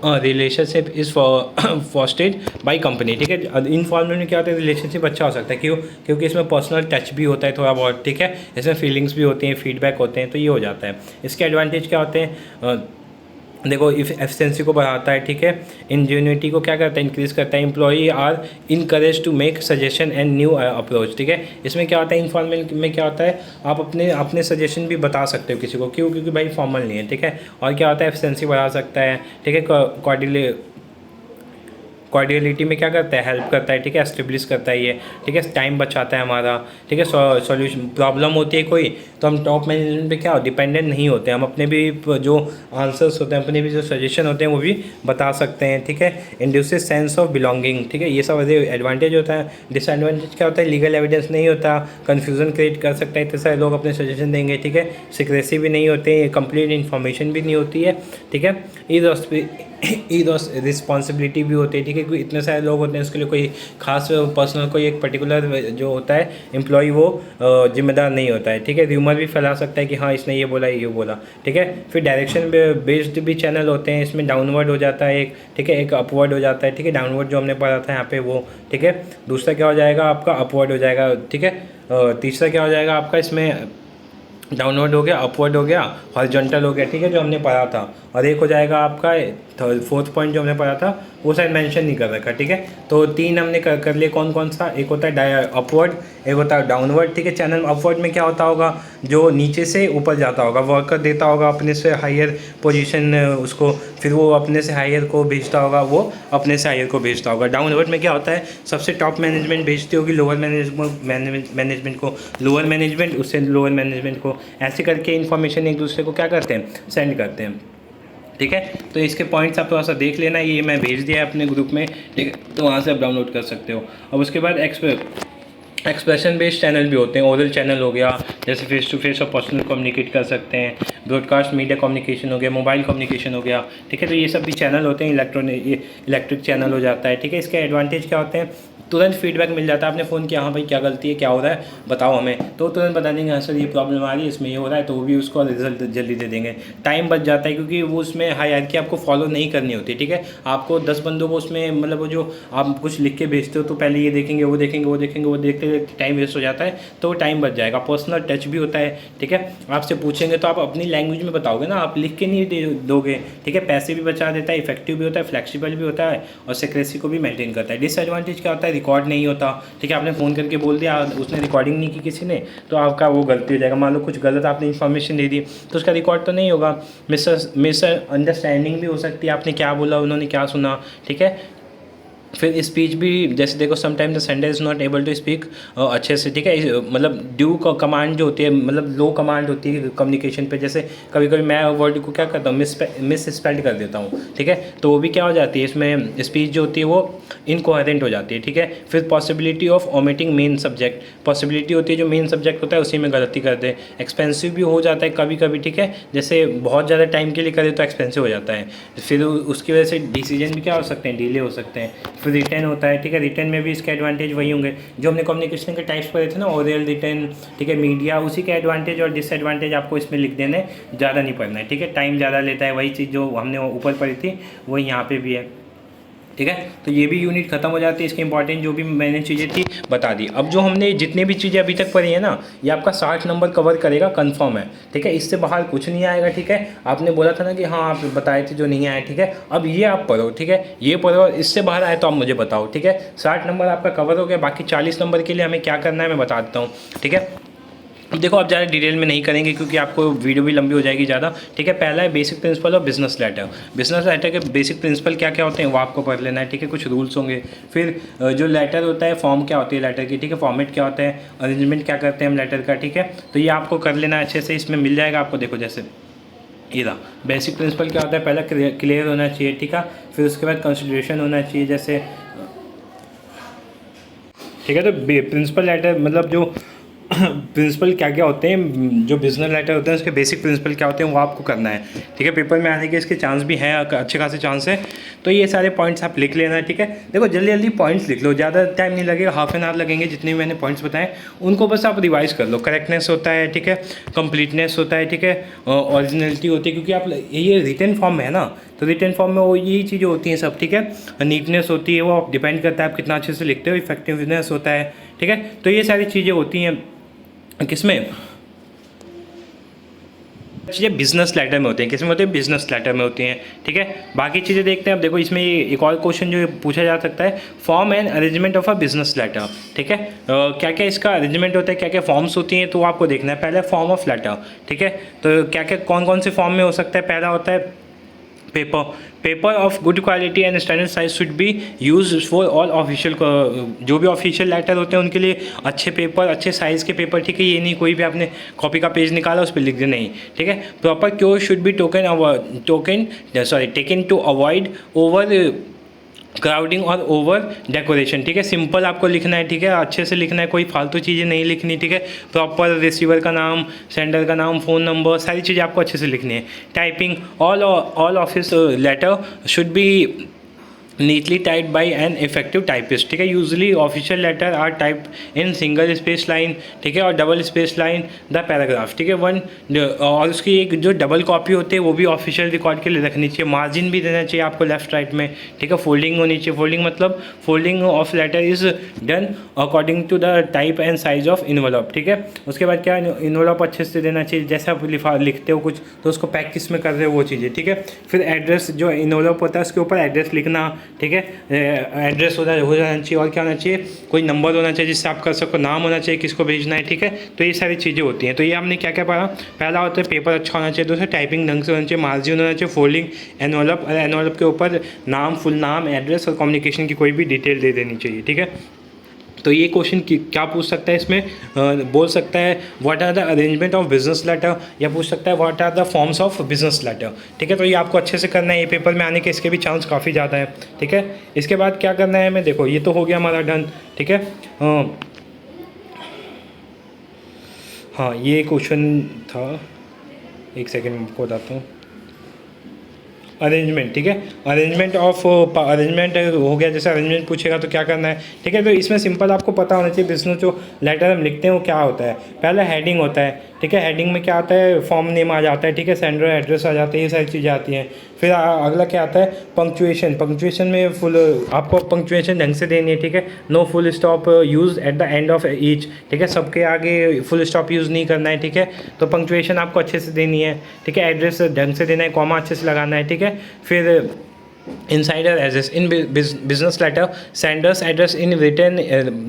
S1: relationship is fostered by company, ठीक है। इनफॉर्मल में क्या होता है, रिलेशनशिप अच्छा हो सकता है, क्यों, क्योंकि इसमें पर्सनल टच भी होता है थोड़ा बहुत, ठीक है। इसमें फीलिंग्स भी होती हैं, फीडबैक होते हैं, तो ये हो जाता है। इसके एडवांटेज क्या होते हैं, देखो एफिशिएंसी को बढ़ाता है, ठीक है। इंजेन्युइटी को क्या करता है, इंक्रीज़ करता है। Employee are encourage to make suggestion and new approach, ठीक है। इसमें क्या होता है, इनफॉर्मल में क्या होता है, आप अपने सजेशन भी बता सकते हो किसी को, क्यों, क्योंकि भाई फॉर्मल नहीं है, ठीक है। और क्या होता है, एफिशिएंसी बढ़ा सकता है, ठीक है। कॉर्डियलिटी में क्या करता है, हेल्प करता है, ठीक है। एस्टेब्लिश करता है ये, ठीक है। टाइम बचाता है हमारा, ठीक है। सॉल्यूशन प्रॉब्लम होती है कोई तो हम टॉप मैनेजमेंट पे क्या डिपेंडेंट नहीं होते, हम अपने भी जो आंसर्स होते हैं, अपने भी जो सजेशन होते हैं वो भी बता सकते हैं, ठीक है। इंड्यूसेस सेंस ऑफ बिलोंगिंग, ठीक है। ये सब एडवांटेज होता है। डिसएडवांटेज क्या होता है, लीगल एविडेंस नहीं होता, कन्फ्यूजन क्रिएट कर सकता है, इतने सारे लोग अपने सजेशन देंगे, ठीक है। सिक्रेसी भी नहीं होती है, कंप्लीट इन्फॉर्मेशन भी नहीं होती है, ठीक है। रिस्पॉन्सिबिलिटी भी होती है, ठीक है। क्योंकि इतने सारे लोग होते हैं उसके लिए कोई खास पर्सनल कोई एक पर्टिकुलर जो होता है एम्प्लॉय वो जिम्मेदार नहीं होता है, ठीक है। र्यूमर भी फैला सकता है कि हाँ इसने ये बोला ये बोला, ठीक है। फिर डायरेक्शन बेस्ड भी चैनल होते हैं, इसमें डाउनवर्ड हो जाता है एक, ठीक है, एक अपवर्ड हो जाता है, ठीक है। डाउनवर्ड जो हमने पढ़ा था यहाँ पे वो, ठीक है। दूसरा क्या हो जाएगा आपका, अपवर्ड हो जाएगा, ठीक है। तीसरा क्या हो जाएगा आपका इसमें डाउनवर्ड हो गया, अपवर्ड हो गया, हॉरिजॉन्टल हो गया, ठीक है, जो हमने पढ़ा था। और एक हो जाएगा आपका फोर्थ पॉइंट जो हमने पढ़ा था वो शायद मेंशन नहीं कर रखा, ठीक है। तो 3 हमने कर लिए, कौन कौन सा, एक होता है अपवर्ड, एक होता है डाउनवर्ड, ठीक है। चैनल अपवर्ड में क्या होता होगा, जो नीचे से ऊपर जाता होगा, वर्कर देता होगा अपने से हायर पोजीशन उसको, फिर वो अपने से हायर को भेजता होगा, वो अपने से हायर को भेजता होगा। डाउनवर्ड में क्या होता है, सबसे टॉप मैनेजमेंट भेजती होगी लोअर मैनेजमेंट को, लोअर मैनेजमेंट उससे लोअर मैनेजमेंट को, ऐसे करके इन्फॉर्मेशन एक दूसरे को क्या करते हैं, सेंड करते हैं, ठीक है। तो इसके पॉइंट्स आप थोड़ा सा देख लेना, ये मैं भेज दिया है अपने ग्रुप में, ठीक है, तो वहाँ से आप डाउनलोड कर सकते हो। अब उसके बाद एक्सप्रेशन बेस्ड चैनल भी होते हैं, ओरल चैनल हो गया, जैसे फेस टू फेस और पर्सनल कम्युनिकेट कर सकते हैं, ब्रॉडकास्ट मीडिया कम्युनिकेशन हो गया, मोबाइल कम्युनिकेशन हो गया, ठीक है। तो ये सब भी चैनल होते हैं, इलेक्ट्रिक चैनल हो जाता है, ठीक है। इसके एडवांटेज क्या होते हैं, तुरंत फीडबैक मिल जाता है आपने फ़ोन किया, हाँ भाई क्या गलती है, क्या हो रहा है, बताओ हमें, तो तुरंत बता देंगे हाँ सर ये प्रॉब्लम आ रही है, इसमें ये हो रहा है, तो वो भी उसको रिजल्ट जल्दी दे देंगे। टाइम बच जाता है क्योंकि वो उसमें हायरार्की आपको फॉलो नहीं करनी होती, ठीक है। आपको 10 बंदों को उसमें मतलब वो जो आप कुछ लिख के भेजते हो तो पहले ये देखेंगे, वो देखेंगे, वो देखेंगे, वो देखते देखते टाइम वेस्ट हो जाता है, तो वो टाइम बच जाएगा। पर्सनल टच भी होता है, ठीक है। आपसे पूछेंगे तो आप अपनी लैंग्वेज में बताओगे ना, आप लिख के नहीं दोगे, ठीक है। पैसे भी बचा देता है, इफेक्टिव भी होता है, फ्लेक्सिबल भी होता है और सिक्रेसी को भी मेंटेन करता है। डिसएडवांटेज क्या होता है, रिकॉर्ड नहीं होता, ठीक है। आपने फ़ोन करके बोल दिया, उसने रिकॉर्डिंग नहीं की किसी ने, तो आपका वो गलती हो जाएगा। मान लो कुछ गलत आपने इन्फॉर्मेशन दे दी तो उसका रिकॉर्ड तो नहीं होगा, मिस अंडरस्टैंडिंग भी हो सकती है, आपने क्या बोला उन्होंने क्या सुना, ठीक है। फिर स्पीच भी, जैसे देखो sometime the sender is not able to speak अच्छे से, ठीक है। मतलब ड्यू कमांड जो होती है, मतलब लो कमांड होती है कम्युनिकेशन पे, जैसे कभी कभी मैं वर्ड को क्या करता हूँ, मिस स्पेल्ड कर देता हूँ, ठीक है। तो वो भी क्या हो जाती है, इसमें स्पीच जो होती है वो इनकोहेरेंट हो जाती है, ठीक है। फिर possibility of omitting main subject, possibility होती है जो मेन सब्जेक्ट होता है उसी में गलती कर दे। एक्सपेंसिव भी हो जाता है कभी कभी, ठीक है, जैसे बहुत ज़्यादा टाइम के लिए करे तो एक्सपेंसिव हो जाता है, फिर उसकी वजह से डिसीजन भी क्या हो सकते हैं, डिले हो सकते हैं। फिर रिटर्न होता है, ठीक है। रिटर्न में भी इसके एडवांटेज वही होंगे जो हमने कम्युनिकेशन के टाइप्स पढ़े थे ना, ओरल, रिटर्न, ठीक है, मीडिया, उसी के एडवांटेज और डिसएडवांटेज आपको इसमें लिख देने, ज़्यादा नहीं पढ़ना है, ठीक है। टाइम ज़्यादा लेता है, वही चीज़ जो हमने ऊपर पढ़ी थी वही यहाँ पे भी है, ठीक है। तो ये भी यूनिट खत्म हो जाती है, इसके इंपॉर्टेंट जो भी मैंने चीज़ें थी बता दी। अब जो हमने जितने भी चीज़ें अभी तक पढ़ी है ना, ये आपका 60 नंबर कवर करेगा, कंफर्म है, ठीक है। इससे बाहर कुछ नहीं आएगा, ठीक है। आपने बोला था ना कि हाँ आप बताए थे जो नहीं आए, ठीक है। अब ये आप पढ़ो, ठीक है, ये पढ़ो और इससे बाहर आए तो आप मुझे बताओ, ठीक है। 60 नंबर आपका कवर हो गया, बाकी 40 नंबर के लिए हमें क्या करना है मैं बता देता हूँ, ठीक है। अब देखो आप ज़्यादा डिटेल में नहीं करेंगे क्योंकि आपको वीडियो भी लंबी हो जाएगी ज़्यादा, ठीक है। पहला है basic principle of business letter. Business letter के बेसिक प्रिंसिपल क्या क्या होते हैं वो आपको पढ़ लेना है, ठीक है। कुछ रूल्स होंगे। फिर जो लेटर होता है, फॉर्म क्या होती है लेटर की, ठीक है, फॉर्मेट क्या होता है, अरेंजमेंट क्या करते हैं हम लेटर का, ठीक है। तो ये आपको कर लेना अच्छे से, इसमें मिल जाएगा आपको। देखो जैसे ये रहा बेसिक प्रिंसिपल क्या होता है, पहला क्लियर होना चाहिए, ठीक है। फिर उसके बाद कंसिडरेशन होना चाहिए, जैसे ठीक है। तो प्रिंसिपल लेटर मतलब जो प्रिंसिपल क्या क्या होते हैं, जो बिजनेस लेटर होते हैं उसके बेसिक प्रिंसिपल क्या होते हैं वो आपको करना है, ठीक है। पेपर में आने के इसके चांस भी हैं, अच्छे खासे चांस है। तो ये सारे पॉइंट्स आप लिख लेना, ठीक है। देखो जल्दी जल्दी पॉइंट्स लिख लो, ज़्यादा टाइम नहीं लगेगा, हाफ एन आवर लगेंगे। जितने भी मैंने पॉइंट्स बताए उनको बस आप रिवाइज कर लो। करेक्टनेस होता है, ठीक है, कंप्लीटनेस होता है, ठीक है, ओरिजिनलिटी होती है, क्योंकि आप ये रिटन फॉर्म में है ना, तो रिटन फॉर्म में वो यही चीज़ें होती हैं सब, ठीक है। नीटनेस होती है, वो डिपेंड करता है आप कितना अच्छे से लिखते हो। इफेक्टिवनेस होता है, ठीक है। तो ये सारी चीज़ें होती हैं किसमें, चीज़ें बिजनेस लेटर में होती हैं, किसमें होती है, बिजनेस लेटर में होती हैं, ठीक है। बाकी चीज़ें देखते हैं। अब देखो इसमें एक और क्वेश्चन जो पूछा जा सकता है, form and arrangement of a business letter, ठीक है। क्या क्या इसका अरेंजमेंट होता है, क्या क्या फॉर्म्स होती हैं, तो आपको देखना है। पहले फॉर्म ऑफ लेटर, ठीक है। तो क्या क्या कौन कौन से फॉर्म में हो सकता है, पहला होता है paper of good quality and standard size should be use for all official, जो भी ऑफिशियल लेटर होते हैं उनके लिए अच्छे पेपर, अच्छे साइज़ के पेपर, ठीक है। ये नहीं कोई भी आपने कॉपी का पेज निकाला उस पर लिख दिया, नहीं, ठीक है। Proper care should be taken to avoid overcrowding और ओवर डेकोरेशन, ठीक है। सिंपल आपको लिखना है, ठीक है, अच्छे से लिखना है, कोई फालतू चीज़ें नहीं लिखनी, ठीक है। प्रॉपर रिसीवर का नाम, सेंडर का नाम, फ़ोन नंबर, सारी चीज़ें आपको अच्छे से लिखनी है। Typing all office letter should be neatly typed by an effective typist, ठीक है। Usually official letter are type in single space line, ठीक है, और double space line the paragraph, ठीक है। वन और उसकी एक जो डबल कॉपी होती है वो भी ऑफिशियल रिकॉर्ड के लिए रखनी चाहिए। मार्जिन भी देना चाहिए आपको लेफ्ट राइट में, ठीक है। फोल्डिंग होनी चाहिए। फोल्डिंग मतलब folding of letter is done according to the type and size of envelope, ठीक है। उसके बाद क्या, इन्वेलप अच्छे से देना चाहिए। जैसे आप लिखते हो कुछ तो उसको पैक किस में कर रहे हो वो चीज़ें, ठीक है। फिर एड्रेस, जो इन्वेलप होता है उसके ऊपर एड्रेस लिखना, ठीक है। एड्रेस हो जाना चाहिए, और क्या होना चाहिए, कोई नंबर होना चाहिए जिससे आप कर सको, नाम होना चाहिए किसको भेजना है, ठीक है। तो ये सारी चीज़ें होती हैं। तो ये हमने क्या क्या पढ़ा, पहला होता है पेपर अच्छा होना चाहिए, दूसरा टाइपिंग ढंग से होना चाहिए, मार्जिन होना चाहिए, फोल्डिंग, एनवलप, एनवलप के ऊपर नाम, फुल नाम, एड्रेस और कम्युनिकेशन की कोई भी डिटेल दे देनी चाहिए, ठीक है। तो ये क्वेश्चन क्या पूछ सकता है इसमें, बोल सकता है what are the arrangement of business letter, या पूछ सकता है what are the forms of business letter, ठीक है। तो ये आपको अच्छे से करना है, ये पेपर में आने के इसके भी चांस काफ़ी ज़्यादा है, ठीक है। इसके बाद क्या करना है हमें, देखो ये तो हो गया हमारा डन, ठीक है। हाँ ये क्वेश्चन था, एक सेकेंड आपको बताता हूँ। अरेंजमेंट, ठीक है। अरेंजमेंट हो गया, जैसे अरेंजमेंट पूछेगा तो क्या करना है, ठीक है। तो इसमें सिंपल आपको पता होना चाहिए बिजनेस जो लेटर हम लिखते हैं वो क्या होता है। पहला हेडिंग होता है, ठीक है। हेडिंग में क्या आता है, फॉर्म नेम आ जाता है, ठीक है, सेंडर एड्रेस आ जाते हैं, ये सारी चीज़ें आती हैं। फिर अगला क्या आता है, पंक्चुएशन। पंक्चुएशन में फुल आपको पंक्चुएशन ढंग से देनी है, ठीक है। No full stop use at the end of each, ठीक है। सबके आगे फुल स्टॉप यूज़ नहीं करना है, ठीक है। तो पंक्चुएशन आपको अच्छे से देनी है, ठीक है। एड्रेस ढंग से देना है, कॉमा अच्छे से लगाना है, ठीक है। फिर insider address in business letter, senders address in return,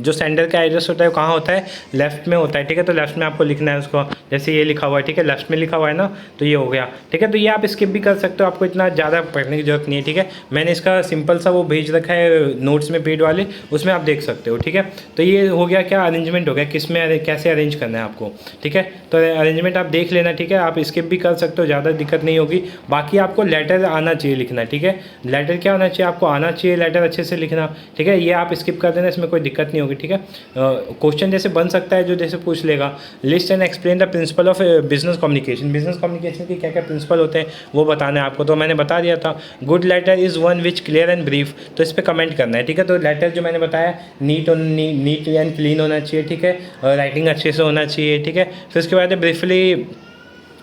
S1: जो सेंडर का एड्रेस होता है कहाँ होता है, लेफ्ट में होता है, ठीक है। तो लेफ्ट में आपको लिखना है उसको, जैसे ये लिखा हुआ है, ठीक है, लेफ्ट में लिखा हुआ है ना, तो ये हो गया, ठीक है। तो ये आप स्किप भी कर सकते हो, आपको इतना ज़्यादा पढ़ने की जरूरत नहीं है, ठीक है। मैंने इसका सिंपल सा वो भेज रखा है नोट्स में पेड वाले, उसमें आप देख सकते हो, ठीक है। तो ये हो गया क्या, अरेंजमेंट हो गया, किस में कैसे अरेंज करना है आपको, ठीक है। तो अरेंजमेंट आप देख लेना, ठीक है। आप स्किप भी कर सकते हो, ज़्यादा दिक्कत नहीं होगी। बाकी आपको लेटर आना चाहिए लिखना, ठीक है। लेटर क्या होना चाहिए, आपको आना चाहिए लेटर अच्छे से लिखना, ठीक है। ये आप स्किप कर देना, इसमें कोई दिक्कत नहीं होगी, ठीक है। क्वेश्चन जैसे बन सकता है, जो जैसे पूछ लेगा, list and explain the principal of business communication. Business communication के क्या क्या प्रिंसिपल होते हैं वो बताना है आपको, तो मैंने बता दिया था। Good letter is one which clear and brief, तो इस पर कमेंट करना है, ठीक है। तो लेटर जो मैंने बताया नीट एंड क्लीन होना चाहिए, ठीक है। राइटिंग अच्छे से होना चाहिए, ठीक है। फिर उसके बाद briefly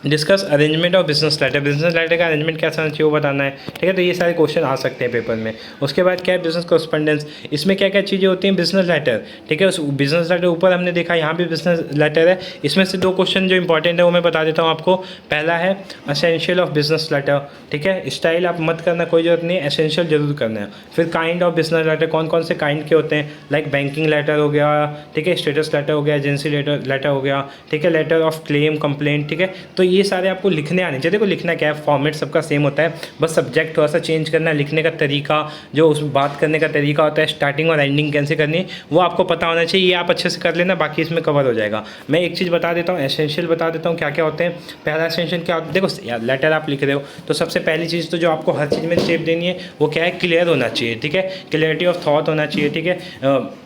S1: discuss arrangement of business letter. Business letter का अरेंजमेंट कैसा होना चाहिए वो बताना है, ठीक है। तो ये सारे क्वेश्चन आ सकते हैं पेपर में। उसके बाद क्या है, बिजनेस कॉरस्पॉन्डेंस। इसमें क्या क्या चीज़ें होती हैं, बिजनेस लेटर, ठीक है। उस बिजनेस लेटर ऊपर हमने देखा, यहाँ भी बिजनेस लेटर है। इसमें से दो क्वेश्चन जो इंपॉर्टेंट है वो मैं बता देता हूँ आपको। पहला है एसेंशियल ऑफ बिजनेस लेटर, ठीक है। स्टाइल आप मत करना, कोई जरूरत नहीं है, एसेंशियल जरूर करना है। फिर काइंड ऑफ बिजनेस लेटर, कौन कौन से काइंड के होते हैं, लाइक बैंकिंग लेटर हो गया, ठीक है, स्टेटस लेटर हो गया, एजेंसी लेटर हो गया, ठीक है, लेटर ऑफ क्लेम, कंप्लेंट, ठीक है। तो ये सारे आपको लिखने आने चाहिए। देखो लिखना क्या है, फॉर्मेट सबका सेम होता है, बस सब्जेक्ट थोड़ा सा चेंज करना है। लिखने का तरीका, जो उस बात करने का तरीका होता है, स्टार्टिंग और एंडिंग कैसे करनी है, वो आपको पता होना चाहिए। ये आप अच्छे से कर लेना, बाकी इसमें कवर हो जाएगा। मैं एक चीज़ बता देता हूँ, एसेंशियल बता देता हूँ क्या क्या होते हैं। पहला एसेंशियल क्या होता है, देखो लेटर आप लिख रहे हो तो सबसे पहली चीज़ तो जो आपको हर चीज़ में स्टेप देनी है वो क्या है, क्लियर होना चाहिए, ठीक है। क्लियरिटी ऑफ थॉट होना चाहिए, ठीक है।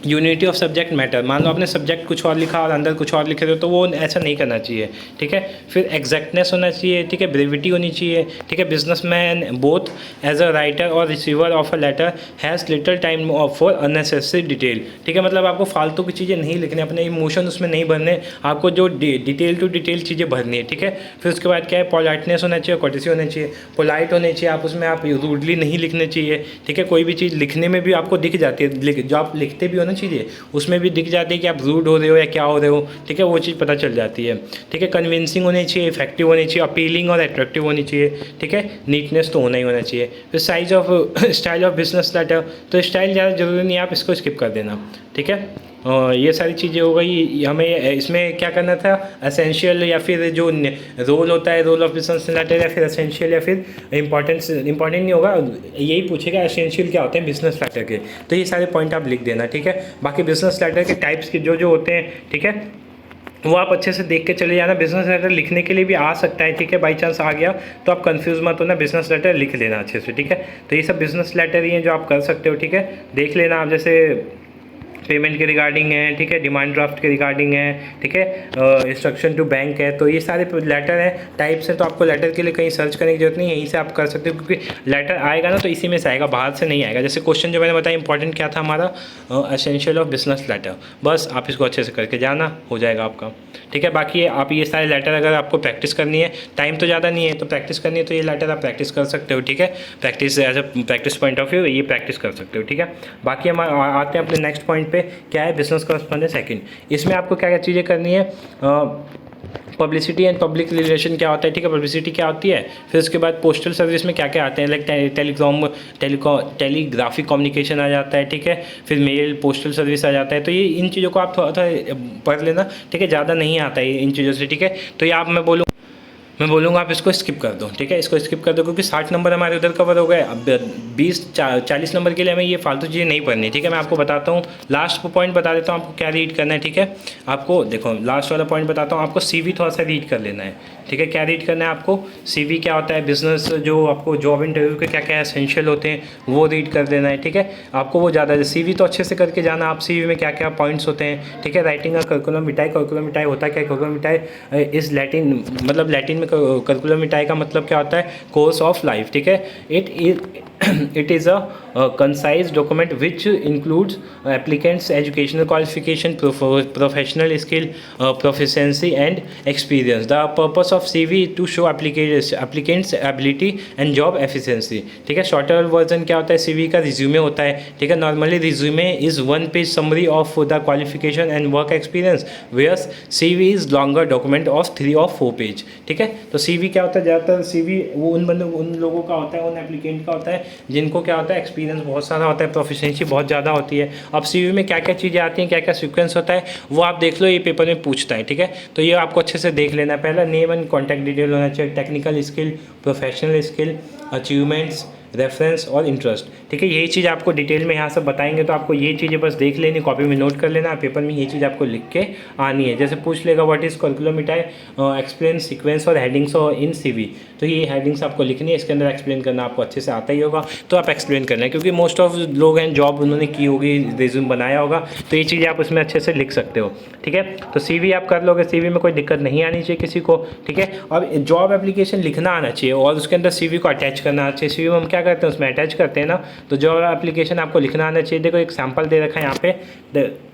S1: यूनिटी ऑफ सब्जेक्ट मैटर, मान लो आपने सब्जेक्ट कुछ और लिखा और अंदर कुछ और लिखे थे, तो वो ऐसा नहीं करना चाहिए, ठीक है। फिर एग्जैक्टनेस होना चाहिए, ठीक है। ब्रेविटी होनी चाहिए, ठीक है। Businessman both as a writer or receiver of a letter has little time for unnecessary detail, ठीक है। मतलब आपको फालतू की चीज़ें नहीं लिखनी, अपने इमोशन उसमें नहीं भरने, आपको जो डिटेल टू डिटेल चीज़ें भरनी है, ठीक है। फिर उसके बाद क्या है, पोलाइटनेस होना चाहिए, कोर्टेसी होना चाहिए। पोलाइट होने चाहिए आप, उसमें आप रूडली नहीं लिखने चाहिए, ठीक है। कोई भी चीज़ लिखने में भी आपको दिख जाती है, जो आप लिखते भी हो ना चीज़ें, उसमें भी दिख जाती है कि आप रूड हो रहे हो या क्या हो रहे हो, ठीक है। वो चीज़ पता चल जाती है, ठीक है। कन्विंसिंग होनी चाहिए, इफेक्टिव होनी चाहिए, अपीलिंग और अट्रैक्टिव होनी चाहिए, ठीक है। नीटनेस तो होना ही होना चाहिए। फिर size of style of business letter, तो स्टाइल ज़्यादा जरूरी नहीं है, आप इसको स्किप कर देना, ठीक है। ये सारी चीज़ें हो गई। हमें इसमें क्या करना था, एसेंशियल या फिर जो रोल होता है, रोल ऑफ बिजनेस लेटर, या फिर एसेंशियल या फिर इंपॉर्टेंट नहीं होगा, यही पूछेगा एसेंशियल क्या होते हैं बिजनेस लेटर के। तो ये सारे पॉइंट आप लिख देना, ठीक है। बाकी बिजनेस लेटर के टाइप्स के जो होते हैं, ठीक है, वो आप अच्छे से देख के चले जाना। बिजनेस लेटर लिखने के लिए भी आ सकता है, ठीक है। बाई चांस आ गया तो आप कंफ्यूज मत होना, बिजनेस लेटर लिख लेना अच्छे से, ठीक है। तो ये सब बिजनेस लेटर ही हैं जो आप कर सकते हो, ठीक है। देख लेना आप, जैसे पेमेंट के रिगार्डिंग है, ठीक है, डिमांड ड्राफ्ट के रिगार्डिंग है, ठीक है, इंस्ट्रक्शन टू बैंक है। तो ये सारे लेटर है, टाइप्स है। तो आपको लेटर के लिए कहीं सर्च करने की जरूरत नहीं है, यहीं से आप कर सकते हो, क्योंकि लेटर आएगा ना तो इसी में से आएगा, बाहर से नहीं आएगा। जैसे क्वेश्चन जो मैंने बताया इंपॉर्टेंट क्या था हमारा, एसेंशियल ऑफ बिजनेस लेटर, बस आप इसको अच्छे से करके जाना, हो जाएगा आपका, ठीक है। बाकी आप ये सारे लेटर अगर आपको प्रैक्टिस करनी है, टाइम तो ज़्यादा नहीं है तो प्रैक्टिस करनी है, तो ये लेटर आप प्रैक्टिस कर सकते हो, ठीक है। Practice as a practice point of view ये प्रैक्टिस कर सकते हो, ठीक है। बाकी हम आते हैं अपने नेक्स्ट पॉइंट पे, क्या है बिजनेस कॉरेस्पॉन्डेंट सेकंड। इसमें आपको क्या क्या चीज़ें करनी है, पब्लिसिटी एंड पब्लिक रिलेशन क्या होता है, ठीक है, पब्लिसिटी क्या होती है। फिर उसके बाद पोस्टल सर्विस में क्या क्या आते हैं, लाइक टेलीग्राफिक कम्युनिकेशन आ जाता है, ठीक है। फिर मेल पोस्टल सर्विस आ जाता है। तो ये इन चीज़ों को आप थोड़ा थोड़ा पढ़ लेना, ठीक है, ज़्यादा नहीं आता है इन चीज़ों से, ठीक है। तो ये आप मैं बोलूँगा आप इसको स्किप कर दो, ठीक है, इसको स्किप कर दो, क्योंकि 60 नंबर हमारे उधर कवर हो गए। अब 40 नंबर के लिए हमें ये फालतू चीज़ें नहीं पढ़नी, ठीक है। मैं आपको बताता हूँ, लास्ट पॉइंट बता देता हूँ आपको क्या रीड करना है, ठीक है। आपको देखो लास्ट वाला पॉइंट बताता हूँ, आपको CV थोड़ा सा रीड कर लेना है, ठीक है। क्या रीड करना है आपको, CV क्या होता है, बिजनेस जो आपको जॉब इंटरव्यू के क्या क्या एसेंशियल होते हैं वो रीड कर देना है, ठीक है। आपको वो ज़्यादा CV तो अच्छे से करके जाना, आप CV में क्या क्या पॉइंट्स होते हैं, ठीक है। राइटिंग का करिकुलम विटाए होता क्या है, करिकुलम विटाए इस लैटिन, मतलब लैटिन में करिकुलम विटाए का मतलब क्या होता है, कोर्स ऑफ लाइफ, ठीक है। It is a concise document which includes applicants educational qualification, professional skill, proficiency and experience. The purpose of CV to show applicants ability and job efficiency, ठीक है। शॉर्टर वर्जन क्या होता है, CV का resume होता है, ठीक है। Normally resume is 1 page summary of the qualification and work experience, whereas CV is longer document of 3 और 4 पेज, ठीक है। तो CV क्या होता है, ज़्यादातर CV वो उन लोगों का होता है, उन एप्लीकेंट का होता है जिनको क्या होता है, एक्सपीरियंस बहुत सारा होता है, प्रोफिशिएंसी बहुत ज़्यादा होती है। अब CV में क्या क्या चीज़ें आती हैं, क्या क्या सीक्वेंस होता है, वो आप देख लो, ये पेपर में पूछता है, ठीक है। तो ये आपको अच्छे से देख लेना है। पहला नेम एंड कॉन्टैक्ट डिटेल होना चाहिए, technical skill, professional skill, achievements, reference और इंटरेस्ट, ठीक है। यही चीज़ आपको डिटेल में यहाँ सब बताएंगे, तो आपको ये चीज़ें बस देख लेनी, कॉपी में नोट कर लेना, पेपर में ये चीज़ आपको लिख के आनी है। जैसे पूछ लेगा what is curriculum vitae, explain sequence or headings or in CV, तो ये हेडिंग्स आपको लिखनी है, इसके अंदर एक्सप्लेन करना आपको अच्छे से आता ही होगा, तो आप एक्सप्लेन करना है, क्योंकि मोस्ट ऑफ लोग हैं जॉब उन्होंने की होगी, रिज्यूम बनाया होगा, तो ये चीज़ें आप उसमें अच्छे से लिख सकते हो, ठीक है। तो CV आप कर लोगे, CV में कोई दिक्कत नहीं आनी चाहिए किसी को, ठीक है। अब जॉब एप्लीकेशन लिखना आना चाहिए और उसके अंदर CV को अटैच करना आना चाहिए। CV में हम क्या करते हैं, उसमें अटैच करते हैं ना, तो जॉब एप्लीकेशन आपको लिखना आना चाहिए। देखो एक सैम्पल दे रखा है यहाँ पे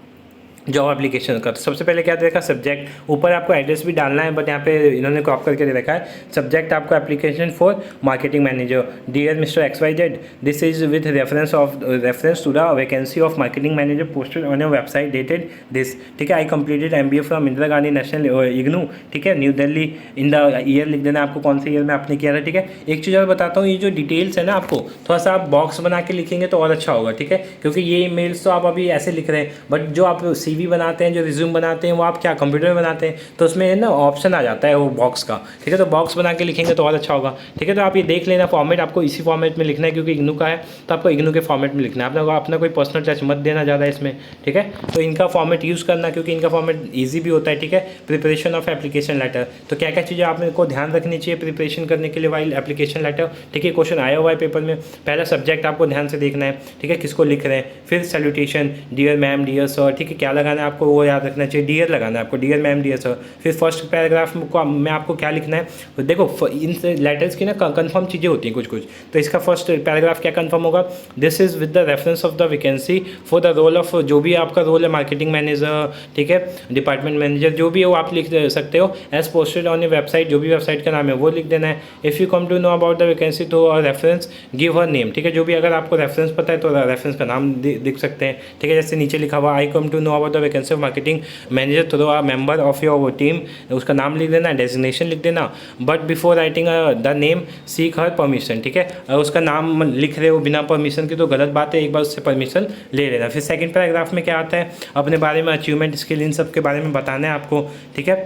S1: जॉब एप्लीकेशन का। तो सबसे पहले क्या दे रखा है, सब्जेक्ट, ऊपर आपको एड्रेस भी डालना है, बट यहाँ पे इन्होंने क्रॉप करके दे रखा है। सब्जेक्ट आपको application for marketing manager, dear mister XYZ, this is with reference to the vacancy of marketing manager posted on your website dated this, ठीक है। I completed MBA from Indira Gandhi national IGNOU, ठीक है, New Delhi, in the year लिख देना आपको, कौन से year में आपने किया था, ठीक है। एक चीज़ और बताता हूँ, ये जो डिटेल्स है ना, आपको थोड़ा सा आप बॉक्स बना के लिखेंगे तो और अच्छा होगा, ठीक है, क्योंकि ये ईमेल्स तो आप अभी ऐसे लिख रहे हैं, बट जो आप CV बनाते हैं, जो रिज्यूम बनाते हैं, वो आप क्या कंप्यूटर में बनाते हैं, तो उसमें ना ऑप्शन आ जाता है वो बॉक्स का, ठीक है। तो बॉक्स बना के लिखेंगे तो और अच्छा होगा, ठीक है। तो आप ये देख लेना, फॉर्मेट आपको इसी फॉर्मेट में लिखना है, क्योंकि इग्नू का है तो आपको इग्नू के फॉर्मेट में लिखना है। अपना कोई पर्सनल टच मत देना ज़्यादा इसमें, ठीक है। तो इनका फॉर्मेट यूज़ करना, क्योंकि इनका फॉर्मेट ईजी भी होता है, ठीक है। प्रिपरेशन ऑफ एप्लीकेशन लेटर, तो क्या क्या चीज़ें आपको ध्यान रखनी चाहिए प्रिपरेशन करने के लिए वाइल एप्लीकेशन लेटर, ठीक है। क्वेश्चन आया हुआ है पेपर में, पहला सब्जेक्ट आपको ध्यान से देखना है, ठीक है, किसको लिख रहे हैं। फिर salutation, dear ma'am, dear sir, ठीक है, क्या लगाना है आपको वो याद रखना चाहिए, डियर लगाना है आपको, डियर मैम, डियर सर। फिर फर्स्ट पैराग्राफ में आपको क्या लिखना है, देखो इन लेटर्स की ना कंफर्म चीज़ें होती हैं कुछ, तो इसका फर्स्ट पैराग्राफ क्या कंफर्म होगा, this is with the reference of the vacancy for the role of, जो भी आपका रोल है, मार्केटिंग मैनेजर, ठीक है, डिपार्टमेंट मैनेजर, जो भी है वो आप लिख सकते हो, as posted on your website, जो भी वेबसाइट का नाम है वो लिख देना है। If you come to know about the vacancy तो रेफरेंस गिव हर नेम, ठीक है, जो भी अगर आपको रेफरेंस पता है तो रेफरेंस का नाम लिख सकते हैं, ठीक है। जैसे नीचे लिखा हुआ I come to know about the vacancy of marketing manager, तो मेंबर ऑफ योर टीम, उसका नाम लिख देना, डेजिग्नेशन लिख देना, but before writing the name seek her permission, ठीक है। अगर उसका नाम लिख रहे हो बिना परमिशन की तो गलत बात है, एक बार उससे परमिशन ले लेना। फिर सेकंड पैराग्राफ में क्या आता है, अपने बारे में, अचीवमेंट, स्किल, इन सब के बारे में बताना है आपको, ठीक है।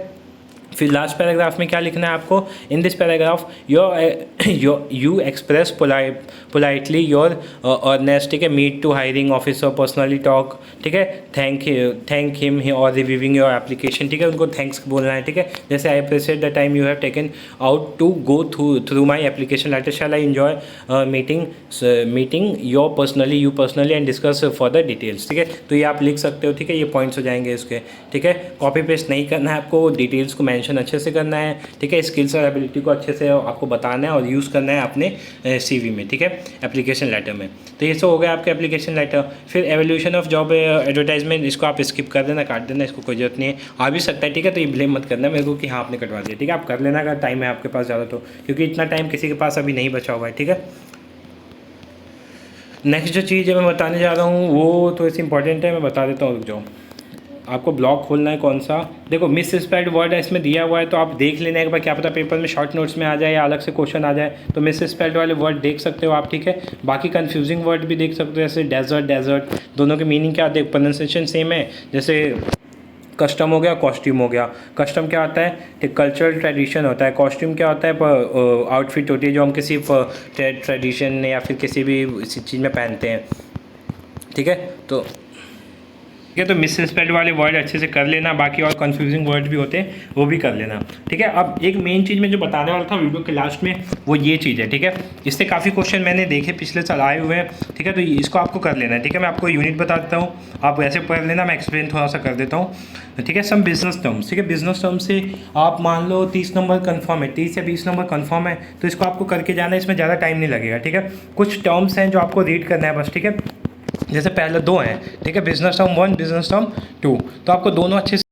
S1: फिर लास्ट पैराग्राफ में क्या लिखना है आपको, in this paragraph your you express politely your earnest, ठीक है, meet to hiring officer, personally talk, ठीक है, थैंक हिम और रिव्यूइंग योर एप्लीकेशन, ठीक है, उनको थैंक्स बोलना है, ठीक है, जैसे I appreciate the time you have taken out to go through my application letter, shall I enjoy meeting your personally and discuss for the details, ठीक है, तो ये आप लिख सकते हो, ठीक है, ये पॉइंट्स हो जाएंगे इसके, ठीक है, कॉपी पेस्ट नहीं करना है आपको, डिटेल्स को मेंशन अच्छे से करना है, ठीक है, स्किल्स और एबिलिटी को अच्छे से आपको बताना है और यूज़ करना है अपने सीवी में, ठीक है, एप्लीकेशन लेटर में। तो ये सब हो गया आपका एप्लीकेशन लेटर। फिर एवोल्यूशन ऑफ जॉब एडवर्टाइजमेंट, इसको आप स्किप कर देना, काट देना, इसको कोई जरूरत नहीं है, आ भी सकता है, ठीक है, तो ये ब्लेम मत करना मेरे को कि हाँ आपने कटवा दिया, ठीक है, आप कर लेना अगर टाइम है आपके पास ज़्यादा, तो क्योंकि इतना टाइम किसी के पास अभी नहीं बचा हुआ है, ठीक है। नेक्स्ट जो चीज़ है मैं बताने जा रहा हूँ वो थोड़ी सी इंपॉर्टेंट है, मैं बता देता हूँ, रुक जाओ। आपको ब्लॉक खोलना है कौन सा, देखो मिस स्पेल्ड वर्ड है इसमें दिया हुआ है, तो आप देख लेना एक बार, क्या पता पेपर में शॉर्ट नोट्स में आ जाए या अलग से क्वेश्चन आ जाए, तो मिस स्पेल्ड वाले वर्ड देख सकते हो आप, ठीक है। बाकी कंफ्यूजिंग वर्ड भी देख सकते हो, जैसे डेजर्ट, दोनों के मीनिंग क्या, देख प्रोनाउंसिएशन सेम है, जैसे कस्टम हो गया, कॉस्ट्यूम हो गया। कस्टम क्या होता है, एक कल्चरल ट्रेडिशन होता है, कॉस्ट्यूम क्या होता है, आउटफिट होती है जो हम किसी ट्रेडिशन या फिर किसी भी चीज़ में पहनते हैं, ठीक है। तो ठीक है, तो मिस स्पेल्ड वाले वर्ड अच्छे से कर लेना, बाकी और कंफ्यूजिंग वर्ड भी होते हैं वो भी कर लेना, ठीक है। अब एक मेन चीज़ मैं जो बताने वाला था वीडियो के लास्ट में वो ये चीज़ है, ठीक है, इससे काफ़ी क्वेश्चन मैंने देखे पिछले साल आए हुए हैं, ठीक है, तो इसको आपको कर लेना है, ठीक है। मैं आपको यूनिट बता देता हूँ, आप वैसे पढ़ लेना, मैं एक्सप्लेन थोड़ा सा कर देता हूँ, ठीक है। सम बिजनेस टर्म्स, ठीक है, बिजनेस टर्म्स से आप मान लो 30 नंबर कन्फर्म है, 30 या 20 नंबर कन्फर्म है, तो इसको आपको करके जाना है, इसमें ज़्यादा टाइम नहीं लगेगा, ठीक है। कुछ टर्म्स हैं जो आपको रीड करना है बस, ठीक है, जैसे पहले दो हैं, ठीक है, बिजनेस टर्म 1, बिजनेस टर्म 2, तो आपको दोनों अच्छे से